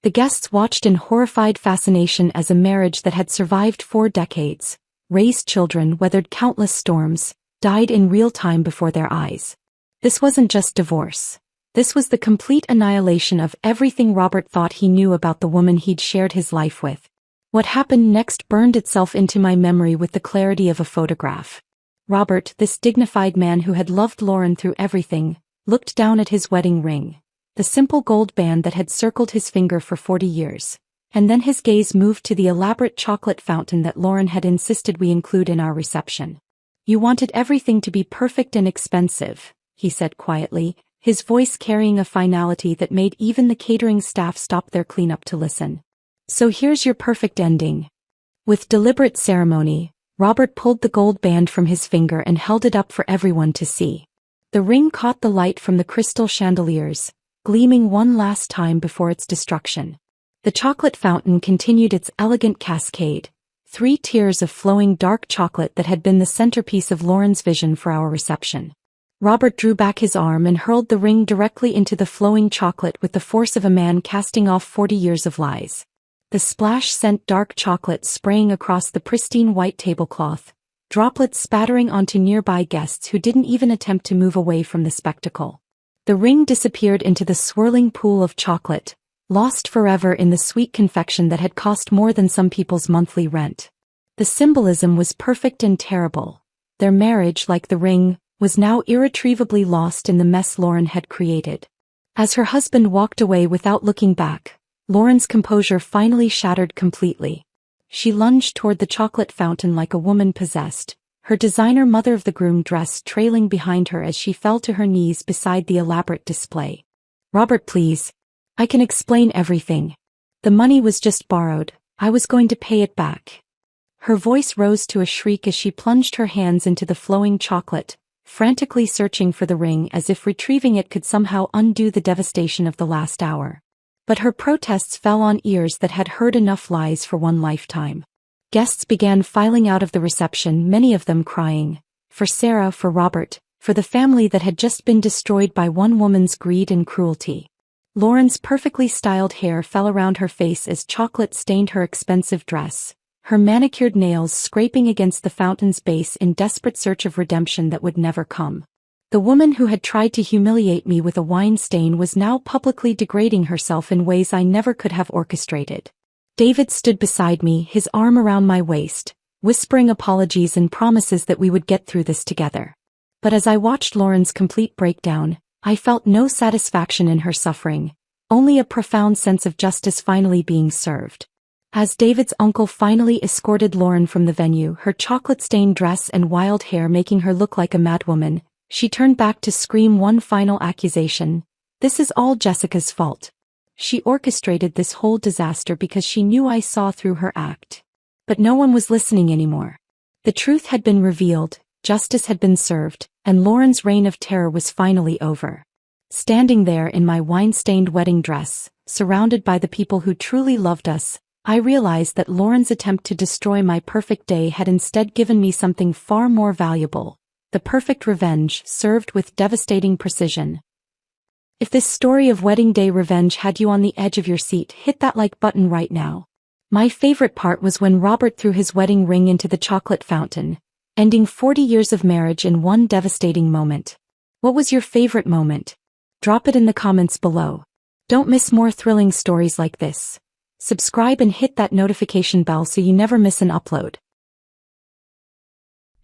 The guests watched in horrified fascination as a marriage that had survived 4 decades, raised children, weathered countless storms, died in real time before their eyes. This wasn't just divorce. This was the complete annihilation of everything Robert thought he knew about the woman he'd shared his life with. What happened next burned itself into my memory with the clarity of a photograph. Robert, this dignified man who had loved Lauren through everything, looked down at his wedding ring, the simple gold band that had circled his finger for 40 years. And then his gaze moved to the elaborate chocolate fountain that Lauren had insisted we include in our reception. You wanted everything to be perfect and expensive, he said quietly, his voice carrying a finality that made even the catering staff stop their cleanup to listen. So here's your perfect ending. With deliberate ceremony, Robert pulled the gold band from his finger and held it up for everyone to see. The ring caught the light from the crystal chandeliers, gleaming one last time before its destruction. The chocolate fountain continued its elegant cascade, 3 tiers of flowing dark chocolate that had been the centerpiece of Lauren's vision for our reception. Robert drew back his arm and hurled the ring directly into the flowing chocolate with the force of a man casting off 40 years of lies. The splash sent dark chocolate spraying across the pristine white tablecloth, droplets spattering onto nearby guests who didn't even attempt to move away from the spectacle. The ring disappeared into the swirling pool of chocolate, lost forever in the sweet confection that had cost more than some people's monthly rent. The symbolism was perfect and terrible. Their marriage, like the ring, was now irretrievably lost in the mess Lauren had created. As her husband walked away without looking back, Lauren's composure finally shattered completely. She lunged toward the chocolate fountain like a woman possessed, her designer mother-of-the-groom dress trailing behind her as she fell to her knees beside the elaborate display. Robert, please. I can explain everything. The money was just borrowed. I was going to pay it back. Her voice rose to a shriek as she plunged her hands into the flowing chocolate, frantically searching for the ring as if retrieving it could somehow undo the devastation of the last hour. But her protests fell on ears that had heard enough lies for one lifetime. Guests began filing out of the reception, many of them crying. For Sarah, for Robert, for the family that had just been destroyed by one woman's greed and cruelty. Lauren's perfectly styled hair fell around her face as chocolate stained her expensive dress, her manicured nails scraping against the fountain's base in desperate search of redemption that would never come. The woman who had tried to humiliate me with a wine stain was now publicly degrading herself in ways I never could have orchestrated. David stood beside me, his arm around my waist, whispering apologies and promises that we would get through this together. But as I watched Lauren's complete breakdown, I felt no satisfaction in her suffering, only a profound sense of justice finally being served. As David's uncle finally escorted Lauren from the venue, her chocolate-stained dress and wild hair making her look like a madwoman, she turned back to scream one final accusation. This is all Jessica's fault. She orchestrated this whole disaster because she knew I saw through her act. But no one was listening anymore. The truth had been revealed, justice had been served, and Lauren's reign of terror was finally over. Standing there in my wine-stained wedding dress, surrounded by the people who truly loved us, I realized that Lauren's attempt to destroy my perfect day had instead given me something far more valuable, the perfect revenge served with devastating precision. If this story of wedding day revenge had you on the edge of your seat, hit that like button right now. My favorite part was when Robert threw his wedding ring into the chocolate fountain, ending 40 years of marriage in one devastating moment. What was your favorite moment? Drop it in the comments below. Don't miss more thrilling stories like this. Subscribe and hit that notification bell so you never miss an upload.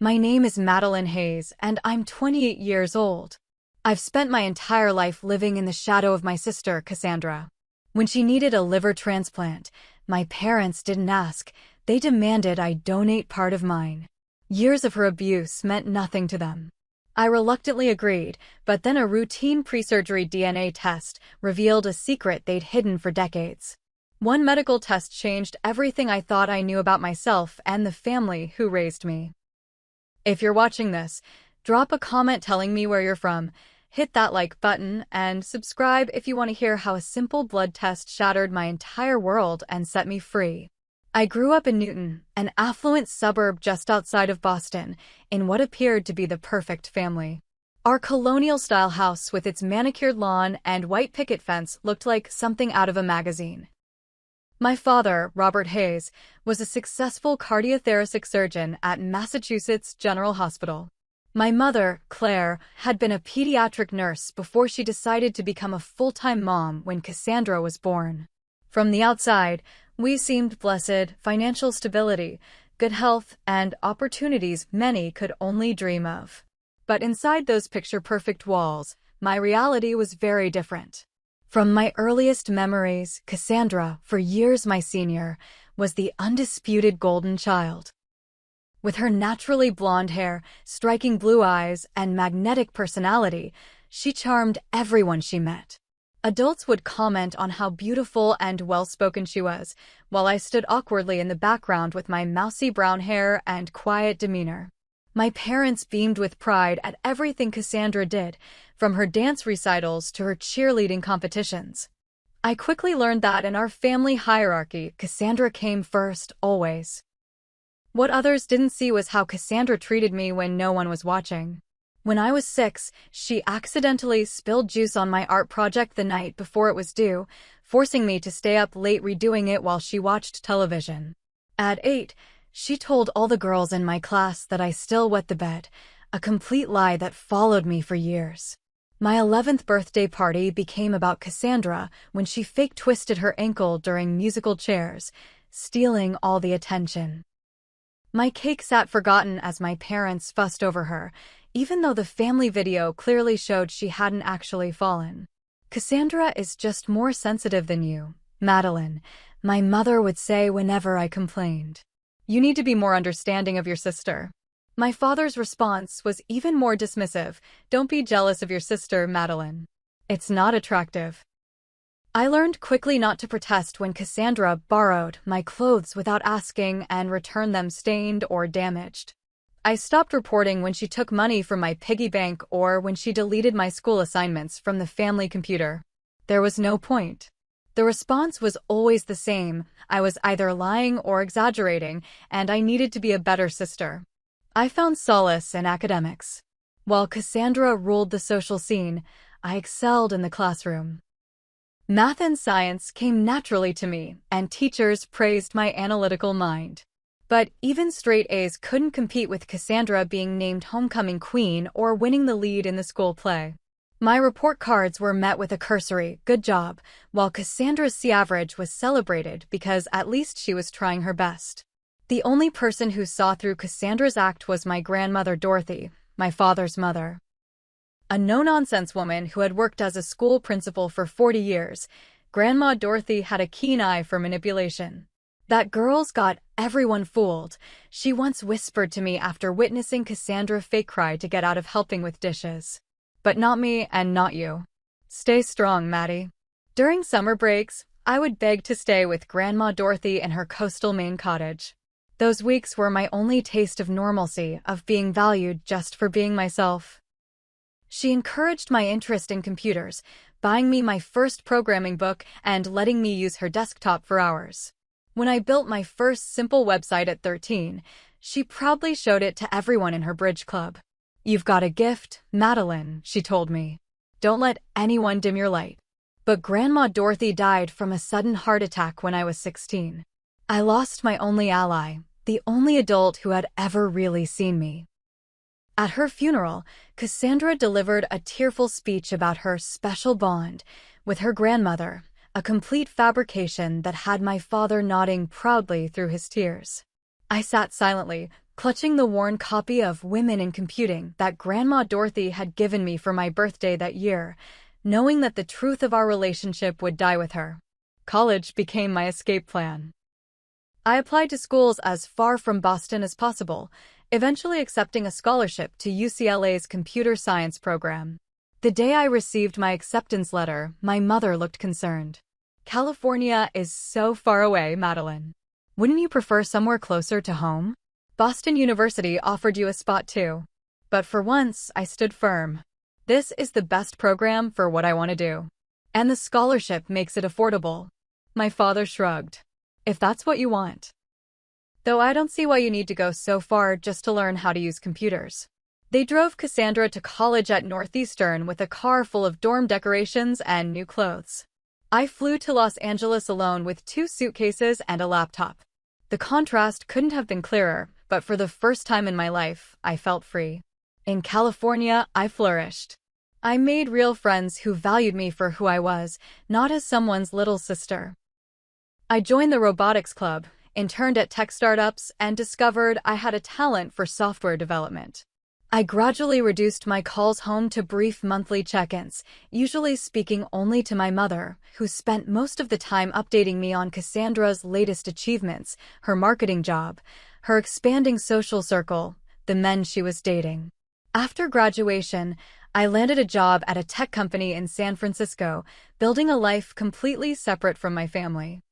My name is Madeline Hayes, and I'm 28 years old. I've spent my entire life living in the shadow of my sister, Cassandra. When she needed a liver transplant, my parents didn't ask. They demanded I donate part of mine. Years of her abuse meant nothing to them. I reluctantly agreed, but then a routine pre-surgery DNA test revealed a secret they'd hidden for decades. One medical test changed everything I thought I knew about myself and the family who raised me. If you're watching this, drop a comment telling me where you're from, hit that like button, and subscribe if you want to hear how a simple blood test shattered my entire world and set me free. I grew up in Newton, an affluent suburb just outside of Boston, in what appeared to be the perfect family. Our colonial-style house with its manicured lawn and white picket fence looked like something out of a magazine. My father, Robert Hayes, was a successful cardiothoracic surgeon at Massachusetts General Hospital. My mother, Claire, had been a pediatric nurse before she decided to become a full-time mom when Cassandra was born. From the outside, we seemed blessed, financial stability, good health, and opportunities many could only dream of. But inside those picture-perfect walls, my reality was very different. From my earliest memories, Cassandra, for years my senior, was the undisputed golden child. With her naturally blonde hair, striking blue eyes, and magnetic personality, she charmed everyone she met. Adults would comment on how beautiful and well-spoken she was, while I stood awkwardly in the background with my mousy brown hair and quiet demeanor. My parents beamed with pride at everything Cassandra did, from her dance recitals to her cheerleading competitions. I quickly learned that in our family hierarchy, Cassandra came first, always. What others didn't see was how Cassandra treated me when no one was watching. When I was 6, she accidentally spilled juice on my art project the night before it was due, forcing me to stay up late redoing it while she watched television. At 8, she told all the girls in my class that I still wet the bed, a complete lie that followed me for years. My 11th birthday party became about Cassandra when she fake-twisted her ankle during musical chairs, stealing all the attention. My cake sat forgotten as my parents fussed over her, even though the family video clearly showed she hadn't actually fallen. Cassandra is just more sensitive than you, Madeline, my mother would say whenever I complained. You need to be more understanding of your sister. My father's response was even more dismissive. Don't be jealous of your sister, Madeline. It's not attractive. I learned quickly not to protest when Cassandra borrowed my clothes without asking and returned them stained or damaged. I stopped reporting when she took money from my piggy bank or when she deleted my school assignments from the family computer. There was no point. The response was always the same. I was either lying or exaggerating, and I needed to be a better sister. I found solace in academics. While Cassandra ruled the social scene, I excelled in the classroom. Math and science came naturally to me, and teachers praised my analytical mind. But even straight A's couldn't compete with Cassandra being named homecoming queen or winning the lead in the school play. My report cards were met with a cursory, "good job," while Cassandra's C average was celebrated because at least she was trying her best. The only person who saw through Cassandra's act was my grandmother Dorothy, my father's mother. A no-nonsense woman who had worked as a school principal for 40 years, Grandma Dorothy had a keen eye for manipulation. That girl's got everyone fooled, she once whispered to me after witnessing Cassandra fake cry to get out of helping with dishes. But not me and not you. Stay strong, Maddie. During summer breaks, I would beg to stay with Grandma Dorothy in her coastal Maine cottage. Those weeks were my only taste of normalcy, of being valued just for being myself. She encouraged my interest in computers, buying me my first programming book and letting me use her desktop for hours. When I built my first simple website at 13, she proudly showed it to everyone in her bridge club. "You've got a gift, Madeline," she told me. "Don't let anyone dim your light." But Grandma Dorothy died from a sudden heart attack when I was 16. I lost my only ally, the only adult who had ever really seen me. At her funeral, Cassandra delivered a tearful speech about her special bond with her grandmother, a complete fabrication that had my father nodding proudly through his tears. I sat silently, clutching the worn copy of Women in Computing that Grandma Dorothy had given me for my birthday that year, knowing that the truth of our relationship would die with her. College became my escape plan. I applied to schools as far from Boston as possible, eventually accepting a scholarship to UCLA's computer science program. The day I received my acceptance letter, my mother looked concerned. "California is so far away, Madeline. Wouldn't you prefer somewhere closer to home? Boston University offered you a spot too." But for once, I stood firm. This is the best program for what I want to do. And the scholarship makes it affordable. My father shrugged. "If that's what you want. Though I don't see why you need to go so far just to learn how to use computers." They drove Cassandra to college at Northeastern with a car full of dorm decorations and new clothes. I flew to Los Angeles alone with 2 suitcases and a laptop. The contrast couldn't have been clearer, but for the first time in my life, I felt free. In California, I flourished. I made real friends who valued me for who I was, not as someone's little sister. I joined the robotics club, interned at tech startups, and discovered I had a talent for software development. I gradually reduced my calls home to brief monthly check-ins, usually speaking only to my mother, who spent most of the time updating me on Cassandra's latest achievements, her marketing job, her expanding social circle, the men she was dating. After graduation, I landed a job at a tech company in San Francisco, building a life completely separate from my family.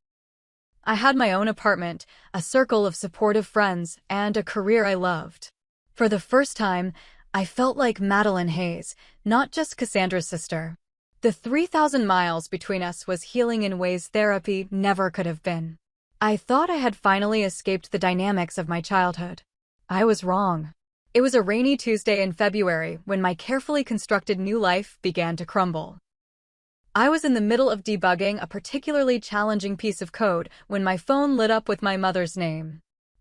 I had my own apartment, a circle of supportive friends, and a career I loved. For the first time, I felt like Madeline Hayes, not just Cassandra's sister. The 3,000 miles between us was healing in ways therapy never could have been. I thought I had finally escaped the dynamics of my childhood. I was wrong. It was a rainy Tuesday in February when my carefully constructed new life began to crumble. I was in the middle of debugging a particularly challenging piece of code when my phone lit up with my mother's name.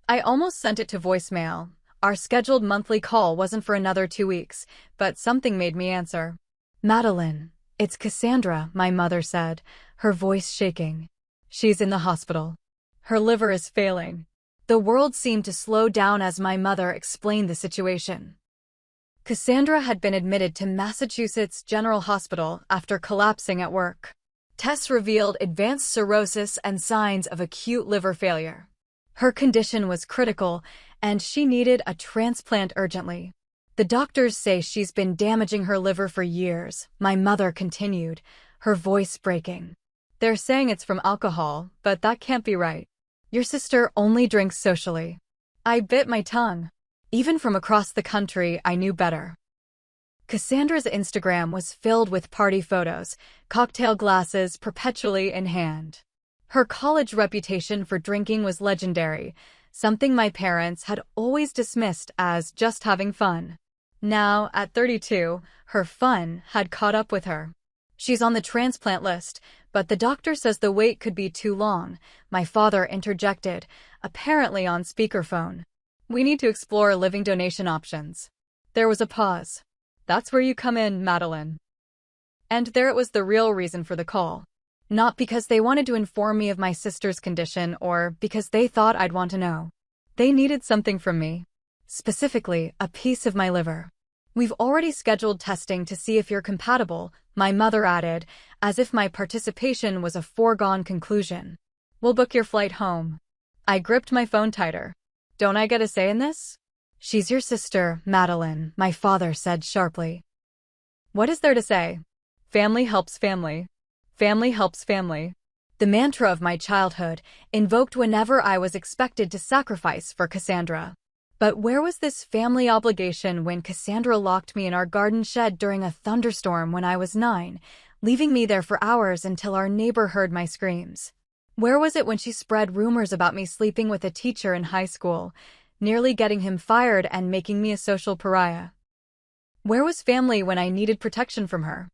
I almost sent it to voicemail. Our scheduled monthly call wasn't for another 2 weeks, but something made me answer. "Madeline, it's Cassandra," my mother said, her voice shaking. "She's in the hospital. Her liver is failing." The world seemed to slow down as my mother explained the situation. Cassandra had been admitted to Massachusetts General Hospital after collapsing at work. Tests revealed advanced cirrhosis and signs of acute liver failure. Her condition was critical, and she needed a transplant urgently. "The doctors say she's been damaging her liver for years," my mother continued, her voice breaking. "They're saying it's from alcohol, but that can't be right. Your sister only drinks socially." I bit my tongue. Even from across the country, I knew better. Cassandra's Instagram was filled with party photos, cocktail glasses perpetually in hand. Her college reputation for drinking was legendary, something my parents had always dismissed as just having fun. Now, at 32, her fun had caught up with her. "She's on the transplant list, but the doctor says the wait could be too long," my father interjected, apparently on speakerphone. "We need to explore living donation options." There was a pause. "That's where you come in, Madeline." And there it was, the real reason for the call. Not because they wanted to inform me of my sister's condition or because they thought I'd want to know. They needed something from me. Specifically, a piece of my liver. "We've already scheduled testing to see if you're compatible," my mother added, as if my participation was a foregone conclusion. "We'll book your flight home." I gripped my phone tighter. Don't I get a say in this? She's your sister, Madeline, my father said sharply. What is there to say? Family helps family. Family helps family. The mantra of my childhood, invoked whenever I was expected to sacrifice for Cassandra. But where was this family obligation when Cassandra locked me in our garden shed during a thunderstorm when I was 9, leaving me there for hours until our neighbor heard my screams? Where was it when she spread rumors about me sleeping with a teacher in high school, nearly getting him fired and making me a social pariah? Where was family when I needed protection from her?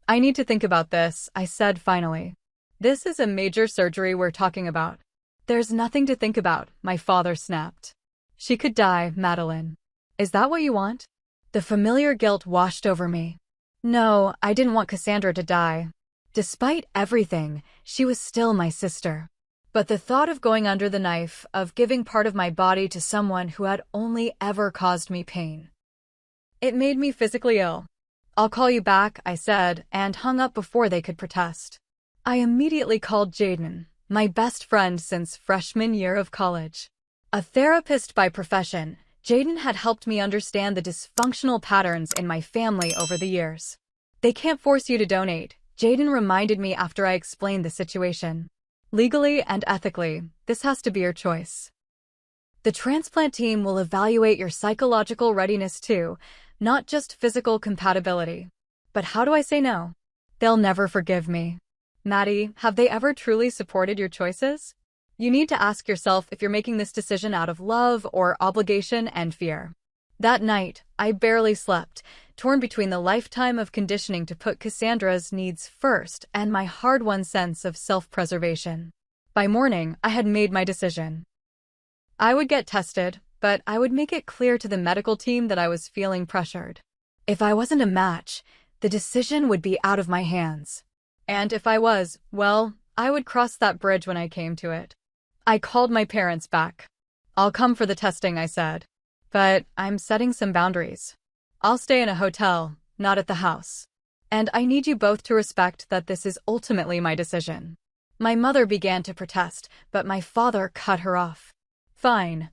I need to think about this, I said finally. This is a major surgery we're talking about. There's nothing to think about, my father snapped. She could die, Madeline. Is that what you want? The familiar guilt washed over me. No, I didn't want Cassandra to die. Despite everything, she was still my sister. But the thought of going under the knife, of giving part of my body to someone who had only ever caused me pain. It made me physically ill. I'll call you back, I said, and hung up before they could protest. I immediately called Jaden, my best friend since freshman year of college. A therapist by profession, Jaden had helped me understand the dysfunctional patterns in my family over the years. They can't force you to donate, Jaden reminded me after I explained the situation. Legally and ethically, this has to be your choice. The transplant team will evaluate your psychological readiness too, not just physical compatibility. But how do I say no? They'll never forgive me. Maddie, have they ever truly supported your choices? You need to ask yourself if you're making this decision out of love or obligation and fear. That night, I barely slept, torn between the lifetime of conditioning to put Cassandra's needs first and my hard-won sense of self-preservation. By morning, I had made my decision. I would get tested, but I would make it clear to the medical team that I was feeling pressured. If I wasn't a match, the decision would be out of my hands. And if I was, well, I would cross that bridge when I came to it. I called my parents back. I'll come for the testing, I said. But I'm setting some boundaries. I'll stay in a hotel, not at the house. And I need you both to respect that this is ultimately my decision. My mother began to protest, but my father cut her off. Fine.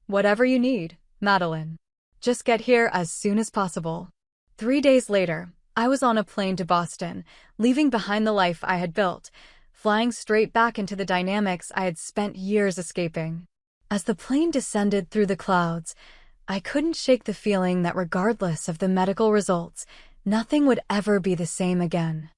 Whatever you need, Madeline. Just get here as soon as possible. 3 days later, I was on a plane to Boston, leaving behind the life I had built, flying straight back into the dynamics I had spent years escaping. As the plane descended through the clouds, I couldn't shake the feeling that regardless of the medical results, nothing would ever be the same again.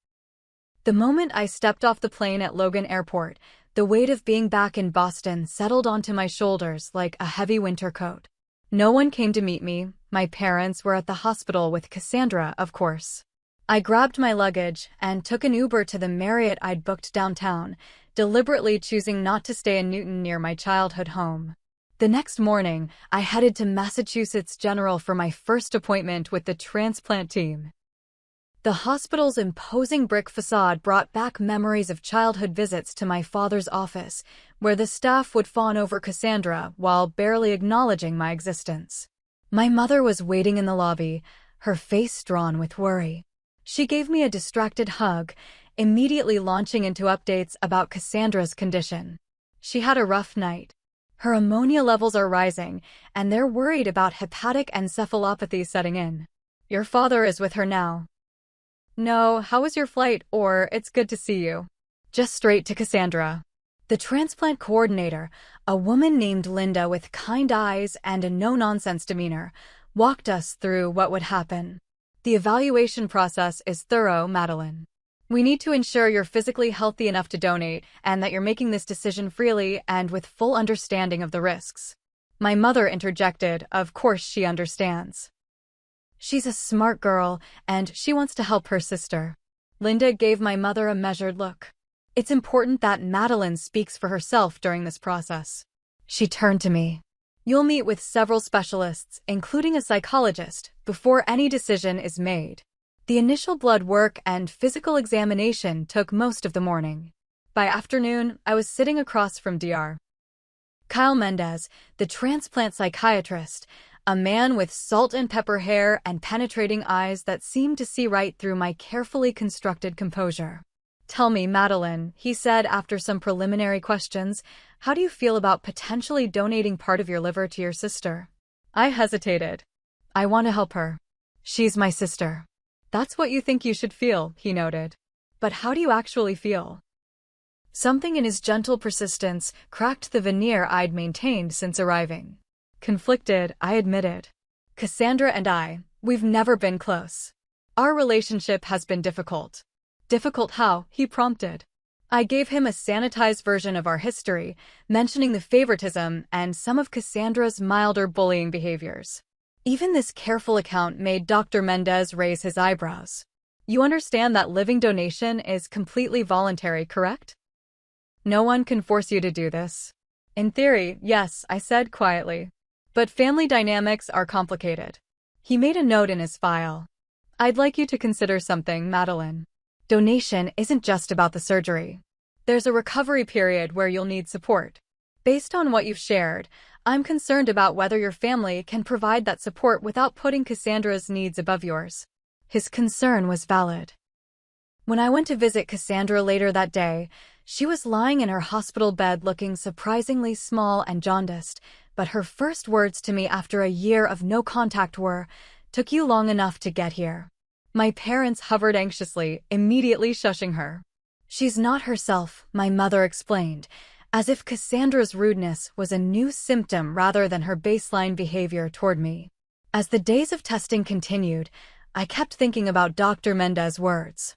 The moment I stepped off the plane at Logan Airport, the weight of being back in Boston settled onto my shoulders like a heavy winter coat. No one came to meet me. My parents were at the hospital with Cassandra, of course. I grabbed my luggage and took an Uber to the Marriott I'd booked downtown, deliberately choosing not to stay in Newton near my childhood home. The next morning, I headed to Massachusetts General for my first appointment with the transplant team. The hospital's imposing brick facade brought back memories of childhood visits to my father's office, where the staff would fawn over Cassandra while barely acknowledging my existence. My mother was waiting in the lobby, her face drawn with worry. She gave me a distracted hug, immediately launching into updates about Cassandra's condition. She had a rough night. Her ammonia levels are rising, and they're worried about hepatic encephalopathy setting in. Your father is with her now. No, how was your flight? Or, it's good to see you. Just straight to Cassandra. The transplant coordinator, a woman named Linda with kind eyes and a no-nonsense demeanor, walked us through what would happen. The evaluation process is thorough, Madeline. We need to ensure you're physically healthy enough to donate and that you're making this decision freely and with full understanding of the risks. My mother interjected, of course she understands. She's a smart girl, and she wants to help her sister. Linda gave my mother a measured look. It's important that Madeline speaks for herself during this process. She turned to me. You'll meet with several specialists, including a psychologist, before any decision is made. The initial blood work and physical examination took most of the morning. By afternoon, I was sitting across from Dr. Kyle Mendez, the transplant psychiatrist, a man with salt and pepper hair and penetrating eyes that seemed to see right through my carefully constructed composure. Tell me, Madeline, he said after some preliminary questions, how do you feel about potentially donating part of your liver to your sister? I hesitated. I want to help her. She's my sister. That's what you think you should feel, he noted. But how do you actually feel? Something in his gentle persistence cracked the veneer I'd maintained since arriving. Conflicted, I admitted. Cassandra and we've never been close. Our relationship has been difficult. Difficult how? He prompted. I gave him a sanitized version of our history, mentioning the favoritism and some of Cassandra's milder bullying behaviors. Even this careful account made Dr. Mendez raise his eyebrows. You understand that living donation is completely voluntary, correct? No one can force you to do this. In theory, yes, I said quietly. But family dynamics are complicated. He made a note in his file. I'd like you to consider something, Madeline. Donation isn't just about the surgery. There's a recovery period where you'll need support. Based on what you've shared, I'm concerned about whether your family can provide that support without putting Cassandra's needs above yours. His concern was valid. When I went to visit Cassandra later that day, she was lying in her hospital bed looking surprisingly small and jaundiced, but her first words to me after a year of no contact were, "Took you long enough to get here." My parents hovered anxiously, immediately shushing her. She's not herself, my mother explained, as if Cassandra's rudeness was a new symptom rather than her baseline behavior toward me. As the days of testing continued, I kept thinking about Dr. Mendez's words.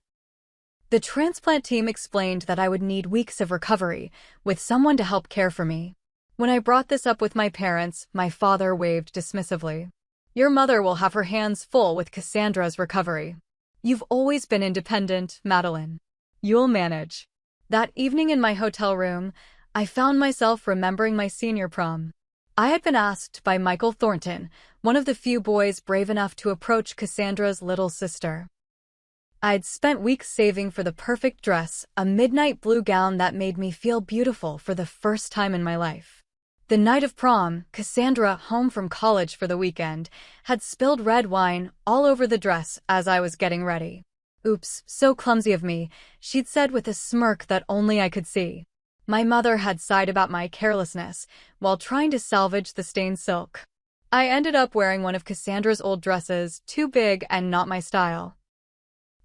The transplant team explained that I would need weeks of recovery, with someone to help care for me. When I brought this up with my parents, my father waved dismissively. Your mother will have her hands full with Cassandra's recovery. You've always been independent, Madeline. You'll manage. That evening in my hotel room, I found myself remembering my senior prom. I had been asked by Michael Thornton, one of the few boys brave enough to approach Cassandra's little sister. I'd spent weeks saving for the perfect dress, a midnight blue gown that made me feel beautiful for the first time in my life. The night of prom, Cassandra, home from college for the weekend, had spilled red wine all over the dress as I was getting ready. Oops, so clumsy of me, she'd said with a smirk that only I could see. My mother had sighed about my carelessness while trying to salvage the stained silk. I ended up wearing one of Cassandra's old dresses, too big and not my style.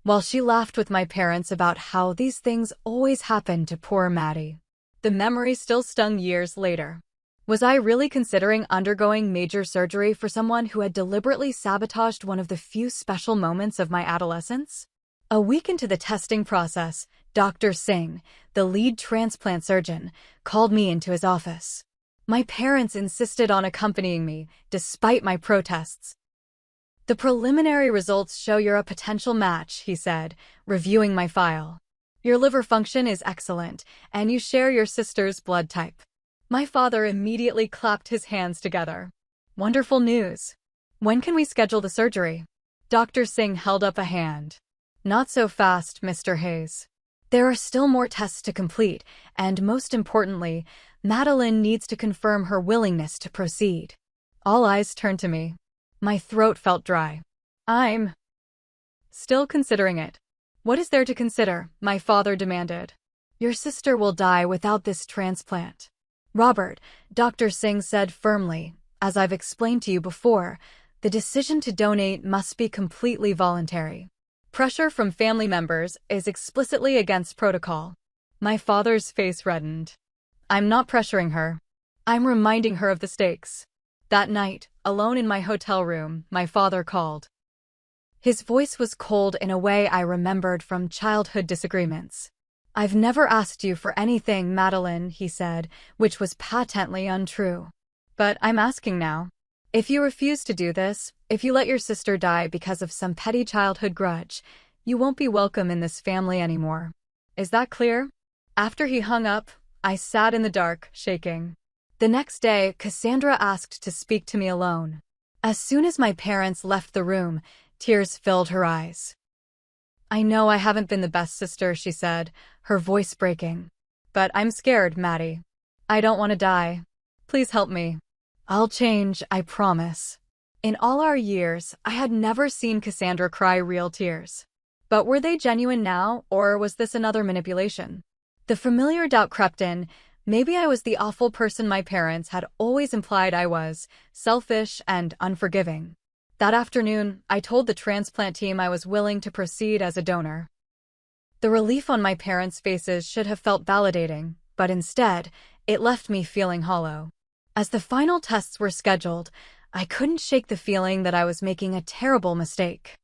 While she laughed with my parents about how these things always happened to poor Maddie, the memory still stung years later. Was I really considering undergoing major surgery for someone who had deliberately sabotaged one of the few special moments of my adolescence? A week into the testing process, Dr. Singh, the lead transplant surgeon, called me into his office. My parents insisted on accompanying me, despite my protests. The preliminary results show you're a potential match, he said, reviewing my file. Your liver function is excellent, and you share your sister's blood type. My father immediately clapped his hands together. Wonderful news. When can we schedule the surgery? Dr. Singh held up a hand. Not so fast, Mr. Hayes. There are still more tests to complete, and most importantly, Madeline needs to confirm her willingness to proceed. All eyes turned to me. My throat felt dry. I'm still considering it. What is there to consider? My father demanded. Your sister will die without this transplant. Robert, Dr. Singh said firmly, as I've explained to you before, the decision to donate must be completely voluntary. Pressure from family members is explicitly against protocol. My father's face reddened. I'm not pressuring her. I'm reminding her of the stakes. That night, alone in my hotel room, my father called. His voice was cold in a way I remembered from childhood disagreements. I've never asked you for anything, Madeline, he said, which was patently untrue. But I'm asking now. If you refuse to do this, if you let your sister die because of some petty childhood grudge, you won't be welcome in this family anymore. Is that clear? After he hung up, I sat in the dark, shaking. The next day, Cassandra asked to speak to me alone. As soon as my parents left the room, tears filled her eyes. I know I haven't been the best sister, she said, her voice breaking. But I'm scared, Maddie. I don't want to die. Please help me. I'll change, I promise. In all our years, I had never seen Cassandra cry real tears. But were they genuine now, or was this another manipulation? The familiar doubt crept in. Maybe I was the awful person my parents had always implied I was, selfish and unforgiving. That afternoon, I told the transplant team I was willing to proceed as a donor. The relief on my parents' faces should have felt validating, but instead, it left me feeling hollow. As the final tests were scheduled, I couldn't shake the feeling that I was making a terrible mistake.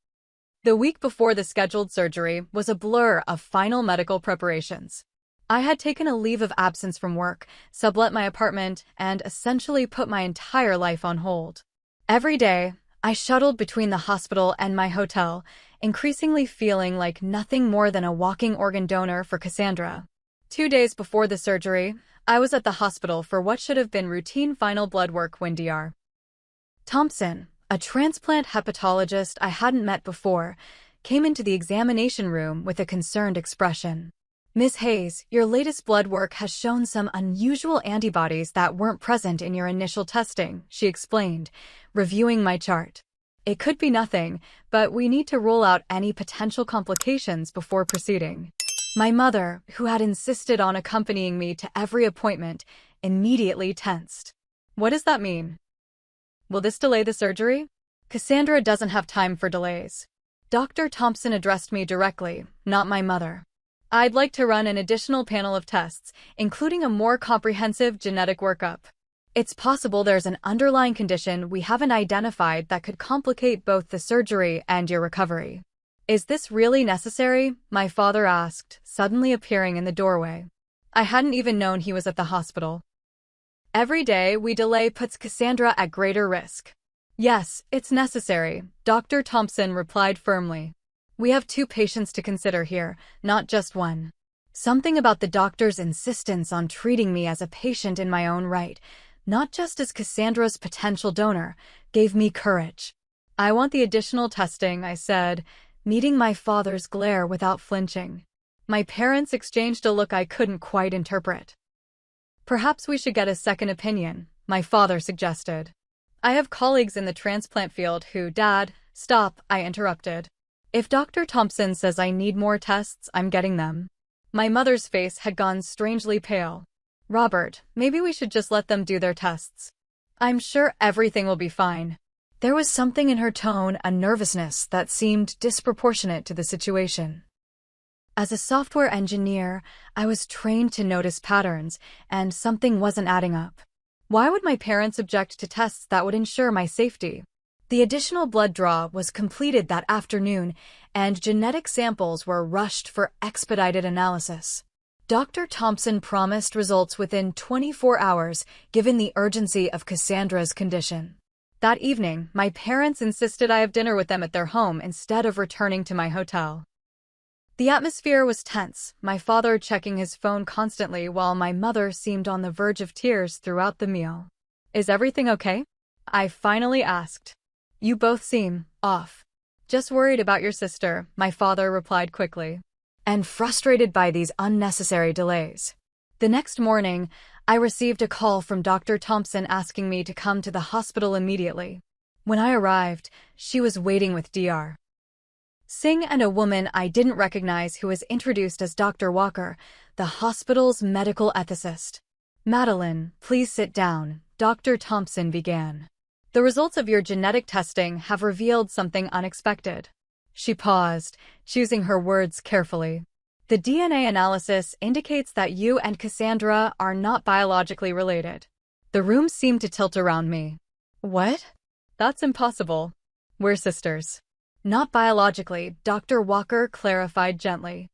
The week before the scheduled surgery was a blur of final medical preparations. I had taken a leave of absence from work, sublet my apartment, and essentially put my entire life on hold. Every day, I shuttled between the hospital and my hotel, increasingly feeling like nothing more than a walking organ donor for Cassandra. 2 days before the surgery, I was at the hospital for what should have been routine final blood work when Dr. Thompson, a transplant hepatologist I hadn't met before, came into the examination room with a concerned expression. "Ms. Hayes, your latest blood work has shown some unusual antibodies that weren't present in your initial testing," she explained, reviewing my chart. "It could be nothing, but we need to rule out any potential complications before proceeding." My mother, who had insisted on accompanying me to every appointment, immediately tensed. "What does that mean? Will this delay the surgery?" "Cassandra doesn't have time for delays." Dr. Thompson addressed me directly, not my mother. "I'd like to run an additional panel of tests, including a more comprehensive genetic workup. It's possible there's an underlying condition we haven't identified that could complicate both the surgery and your recovery." "Is this really necessary?" my father asked, suddenly appearing in the doorway. I hadn't even known he was at the hospital. "Every day we delay puts Cassandra at greater risk." "Yes, it's necessary," Dr. Thompson replied firmly. "We have 2 patients to consider here, not just one." Something about the doctor's insistence on treating me as a patient in my own right, not just as Cassandra's potential donor, gave me courage. "I want the additional testing," I said, meeting my father's glare without flinching. My parents exchanged a look I couldn't quite interpret. "Perhaps we should get a second opinion," my father suggested. "I have colleagues in the transplant field who—" "Dad, stop," I interrupted. "If Dr. Thompson says I need more tests, I'm getting them." My mother's face had gone strangely pale. "Robert, maybe we should just let them do their tests. I'm sure everything will be fine." There was something in her tone, a nervousness that seemed disproportionate to the situation. As a software engineer, I was trained to notice patterns, and something wasn't adding up. Why would my parents object to tests that would ensure my safety? The additional blood draw was completed that afternoon, and genetic samples were rushed for expedited analysis. Dr. Thompson promised results within 24 hours, given the urgency of Cassandra's condition. That evening, my parents insisted I have dinner with them at their home instead of returning to my hotel. The atmosphere was tense, my father checking his phone constantly while my mother seemed on the verge of tears throughout the meal. "Is everything okay?" I finally asked. "You both seem off." "Just worried about your sister," my father replied quickly. "And frustrated by these unnecessary delays." The next morning, I received a call from Dr. Thompson asking me to come to the hospital immediately. When I arrived, she was waiting with Dr. Singh and a woman I didn't recognize who was introduced as Dr. Walker, the hospital's medical ethicist. "Madeline, please sit down," Dr. Thompson began. "The results of your genetic testing have revealed something unexpected." She paused, choosing her words carefully. "The DNA analysis indicates that you and Cassandra are not biologically related." The room seemed to tilt around me. "What?" "That's impossible. We're sisters." "Not biologically," Dr. Walker clarified gently.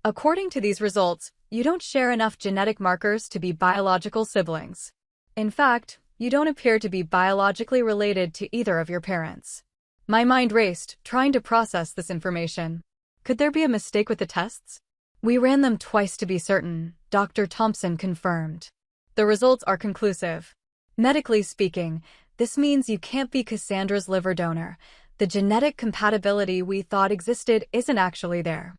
"According to these results, you don't share enough genetic markers to be biological siblings. In fact, you don't appear to be biologically related to either of your parents." My mind raced, trying to process this information. Could there be a mistake with the tests? "We ran them twice to be certain," Dr. Thompson confirmed. "The results are conclusive. Medically speaking, this means you can't be Cassandra's liver donor. The genetic compatibility we thought existed isn't actually there."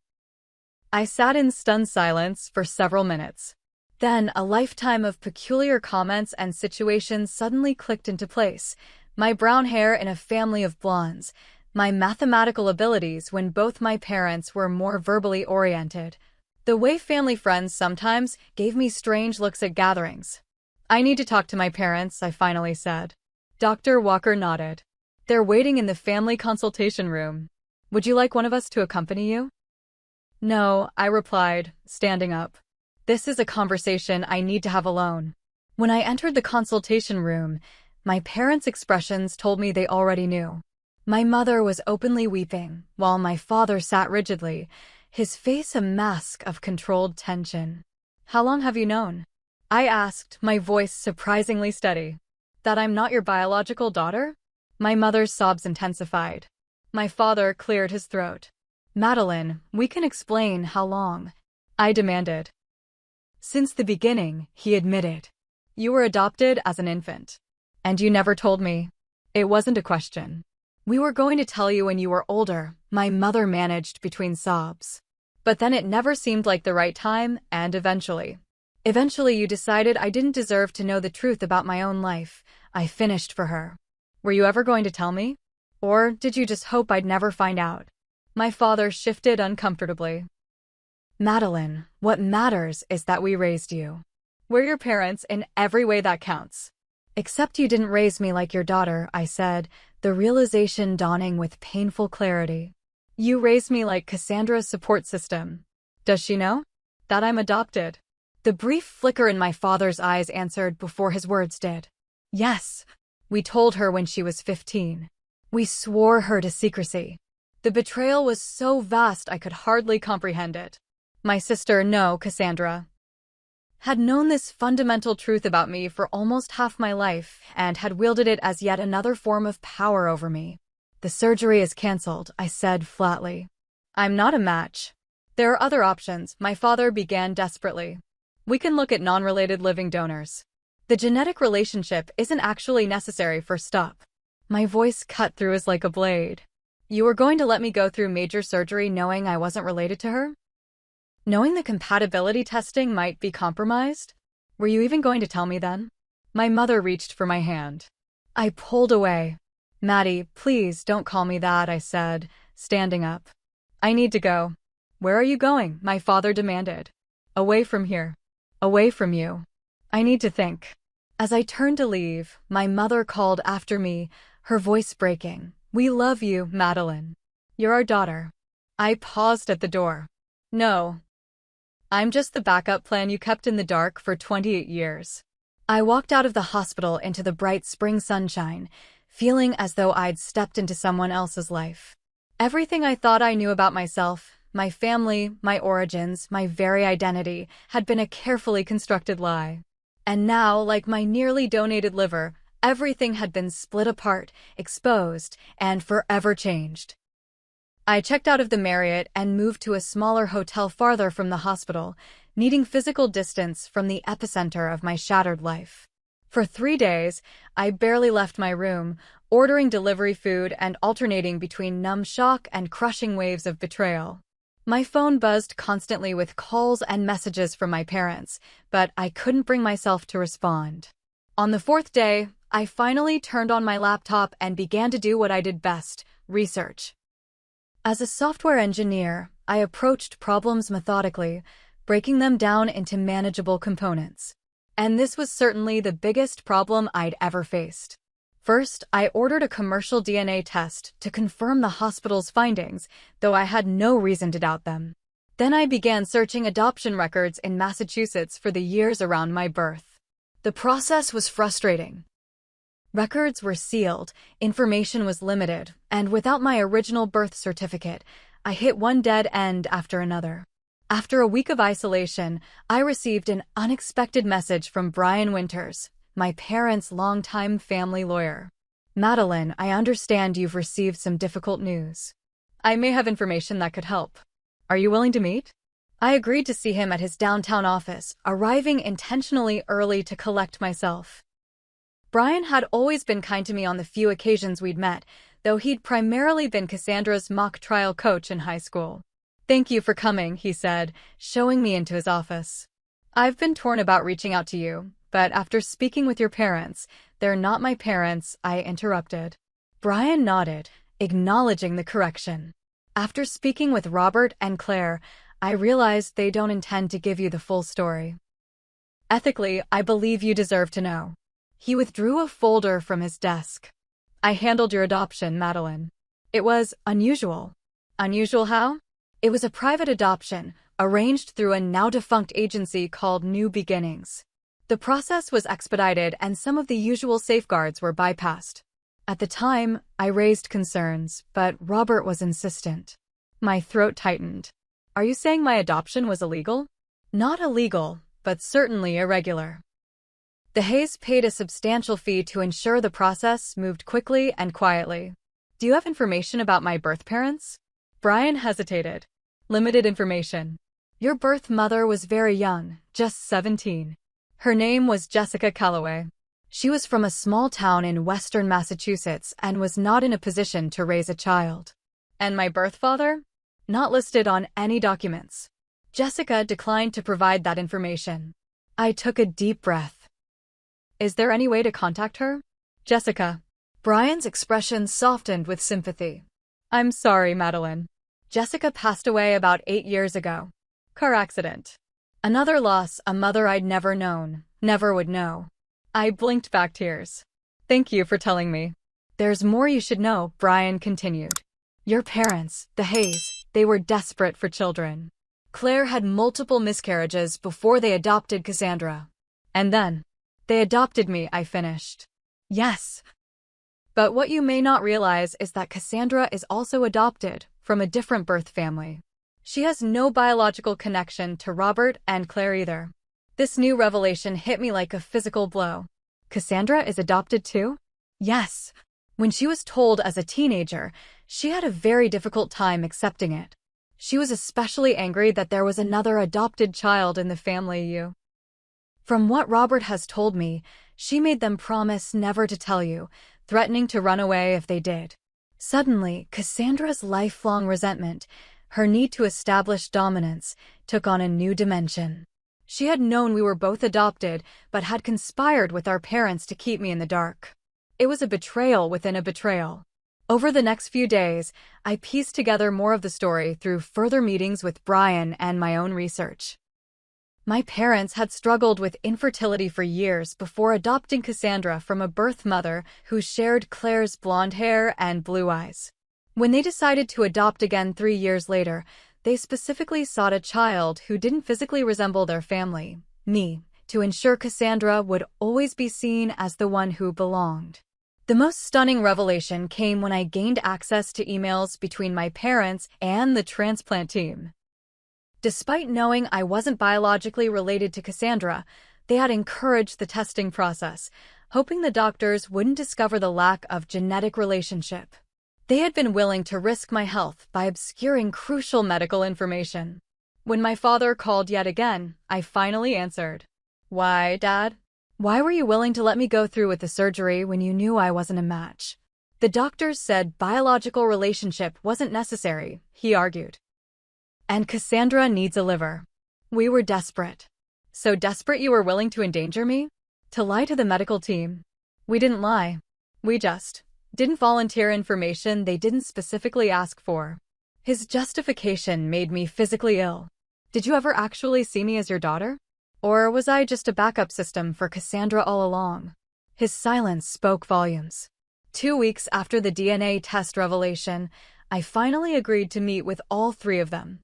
I sat in stunned silence for several minutes. Then a lifetime of peculiar comments and situations suddenly clicked into place. My brown hair in a family of blondes, my mathematical abilities when both my parents were more verbally oriented, the way family friends sometimes gave me strange looks at gatherings. I need to talk to my parents, I finally said. Dr. Walker nodded. They're waiting in the family consultation room. Would you like one of us to accompany you? No, I replied, standing up. This is a conversation I need to have alone. When I entered the consultation room, my parents' expressions told me they already knew. My mother was openly weeping, while my father sat rigidly, his face a mask of controlled tension. How long have you known? I asked, my voice surprisingly steady. That I'm not your biological daughter? My mother's sobs intensified. My father cleared his throat. Madeline, we can explain how long, I demanded. Since the beginning, he admitted. You were adopted as an infant. And you never told me. It wasn't a question. We were going to tell you when you were older, my mother managed between sobs. But then it never seemed like the right time, and eventually you decided I didn't deserve to know the truth about my own life. I finished for her. Were you ever going to tell me? Or did you just hope I'd never find out? My father shifted uncomfortably. Madeline, what matters is that we raised you. We're your parents in every way that counts. Except you didn't raise me like your daughter, I said, the realization dawning with painful clarity. You raised me like Cassandra's support system. Does she know? That I'm adopted? The brief flicker in my father's eyes answered before his words did. Yes. We told her when she was 15. We swore her to secrecy. The betrayal was so vast I could hardly comprehend it. My sister, no, Cassandra, had known this fundamental truth about me for almost half my life and had wielded it as yet another form of power over me. The surgery is cancelled, I said flatly. I'm not a match. There are other options, my father began desperately. We can look at non-related living donors. The genetic relationship isn't actually necessary for stop. My voice cut through as like a blade. You were going to let me go through major surgery knowing I wasn't related to her? Knowing the compatibility testing might be compromised? Were you even going to tell me then? My mother reached for my hand. I pulled away. Maddie, please don't call me that, I said, standing up. I need to go. Where are you going? My father demanded. Away from here. Away from you. I need to think. As I turned to leave, my mother called after me, her voice breaking. We love you, Madeline. You're our daughter. I paused at the door. No. I'm just the backup plan you kept in the dark for 28 years. I walked out of the hospital into the bright spring sunshine, feeling as though I'd stepped into someone else's life. Everything I thought I knew about myself, my family, my origins, my very identity, had been a carefully constructed lie. And now, like my nearly donated liver, everything had been split apart, exposed, and forever changed. I checked out of the Marriott and moved to a smaller hotel farther from the hospital, needing physical distance from the epicenter of my shattered life. For 3 days, I barely left my room, ordering delivery food and alternating between numb shock and crushing waves of betrayal. My phone buzzed constantly with calls and messages from my parents, but I couldn't bring myself to respond. On the 4th day, I finally turned on my laptop and began to do what I did best, research. As a software engineer, I approached problems methodically, breaking them down into manageable components. And this was certainly the biggest problem I'd ever faced. First, I ordered a commercial DNA test to confirm the hospital's findings, though I had no reason to doubt them. Then I began searching adoption records in Massachusetts for the years around my birth. The process was frustrating. Records were sealed, information was limited, and without my original birth certificate, I hit one dead end after another. After a week of isolation, I received an unexpected message from Brian Winters, my parents' longtime family lawyer. Madeline, I understand you've received some difficult news. I may have information that could help. Are you willing to meet? I agreed to see him at his downtown office, arriving intentionally early to collect myself. Brian had always been kind to me on the few occasions we'd met, though he'd primarily been Cassandra's mock trial coach in high school. Thank you for coming, he said, showing me into his office. I've been torn about reaching out to you, but after speaking with your parents, they're not my parents, I interrupted. Brian nodded, acknowledging the correction. After speaking with Robert and Claire, I realized they don't intend to give you the full story. Ethically, I believe you deserve to know. He withdrew a folder from his desk. I handled your adoption, Madeline. It was unusual. Unusual how? It was a private adoption, arranged through a now-defunct agency called New Beginnings. The process was expedited and some of the usual safeguards were bypassed. At the time, I raised concerns, but Robert was insistent. My throat tightened. Are you saying my adoption was illegal? Not illegal, but certainly irregular. The Hayes paid a substantial fee to ensure the process moved quickly and quietly. Do you have information about my birth parents? Brian hesitated. Limited information. Your birth mother was very young, just 17. Her name was Jessica Calloway. She was from a small town in western Massachusetts and was not in a position to raise a child. And my birth father? Not listed on any documents. Jessica declined to provide that information. I took a deep breath. Is there any way to contact her? Jessica. Brian's expression softened with sympathy. I'm sorry, Madeline. Jessica passed away about 8 years ago. Car accident. Another loss a mother I'd never known, never would know. I blinked back tears. Thank you for telling me. There's more you should know, Brian continued. Your parents, the Hayes, they were desperate for children. Claire had multiple miscarriages before they adopted Cassandra. And then, they adopted me, I finished. Yes. But what you may not realize is that Cassandra is also adopted from a different birth family. She has no biological connection to Robert and Claire either. This new revelation hit me like a physical blow. Cassandra is adopted too? Yes. When she was told as a teenager, she had a very difficult time accepting it. She was especially angry that there was another adopted child in the family. From what Robert has told me, she made them promise never to tell you, threatening to run away if they did. Suddenly, Cassandra's lifelong resentment, her need to establish dominance, took on a new dimension. She had known we were both adopted, but had conspired with our parents to keep me in the dark. It was a betrayal within a betrayal. Over the next few days, I pieced together more of the story through further meetings with Brian and my own research. My parents had struggled with infertility for years before adopting Cassandra from a birth mother who shared Claire's blonde hair and blue eyes. When they decided to adopt again 3 years later, they specifically sought a child who didn't physically resemble their family, me, to ensure Cassandra would always be seen as the one who belonged. The most stunning revelation came when I gained access to emails between my parents and the transplant team. Despite knowing I wasn't biologically related to Cassandra, they had encouraged the testing process, hoping the doctors wouldn't discover the lack of genetic relationship. They had been willing to risk my health by obscuring crucial medical information. When my father called yet again, I finally answered. Why, Dad? Why were you willing to let me go through with the surgery when you knew I wasn't a match? The doctors said biological relationship wasn't necessary, he argued. And Cassandra needs a liver. We were desperate. So desperate you were willing to endanger me? To lie to the medical team? We didn't lie. We just didn't volunteer information they didn't specifically ask for. His justification made me physically ill. Did you ever actually see me as your daughter? Or was I just a backup system for Cassandra all along? His silence spoke volumes. 2 weeks after the DNA test revelation, I finally agreed to meet with all 3 of them.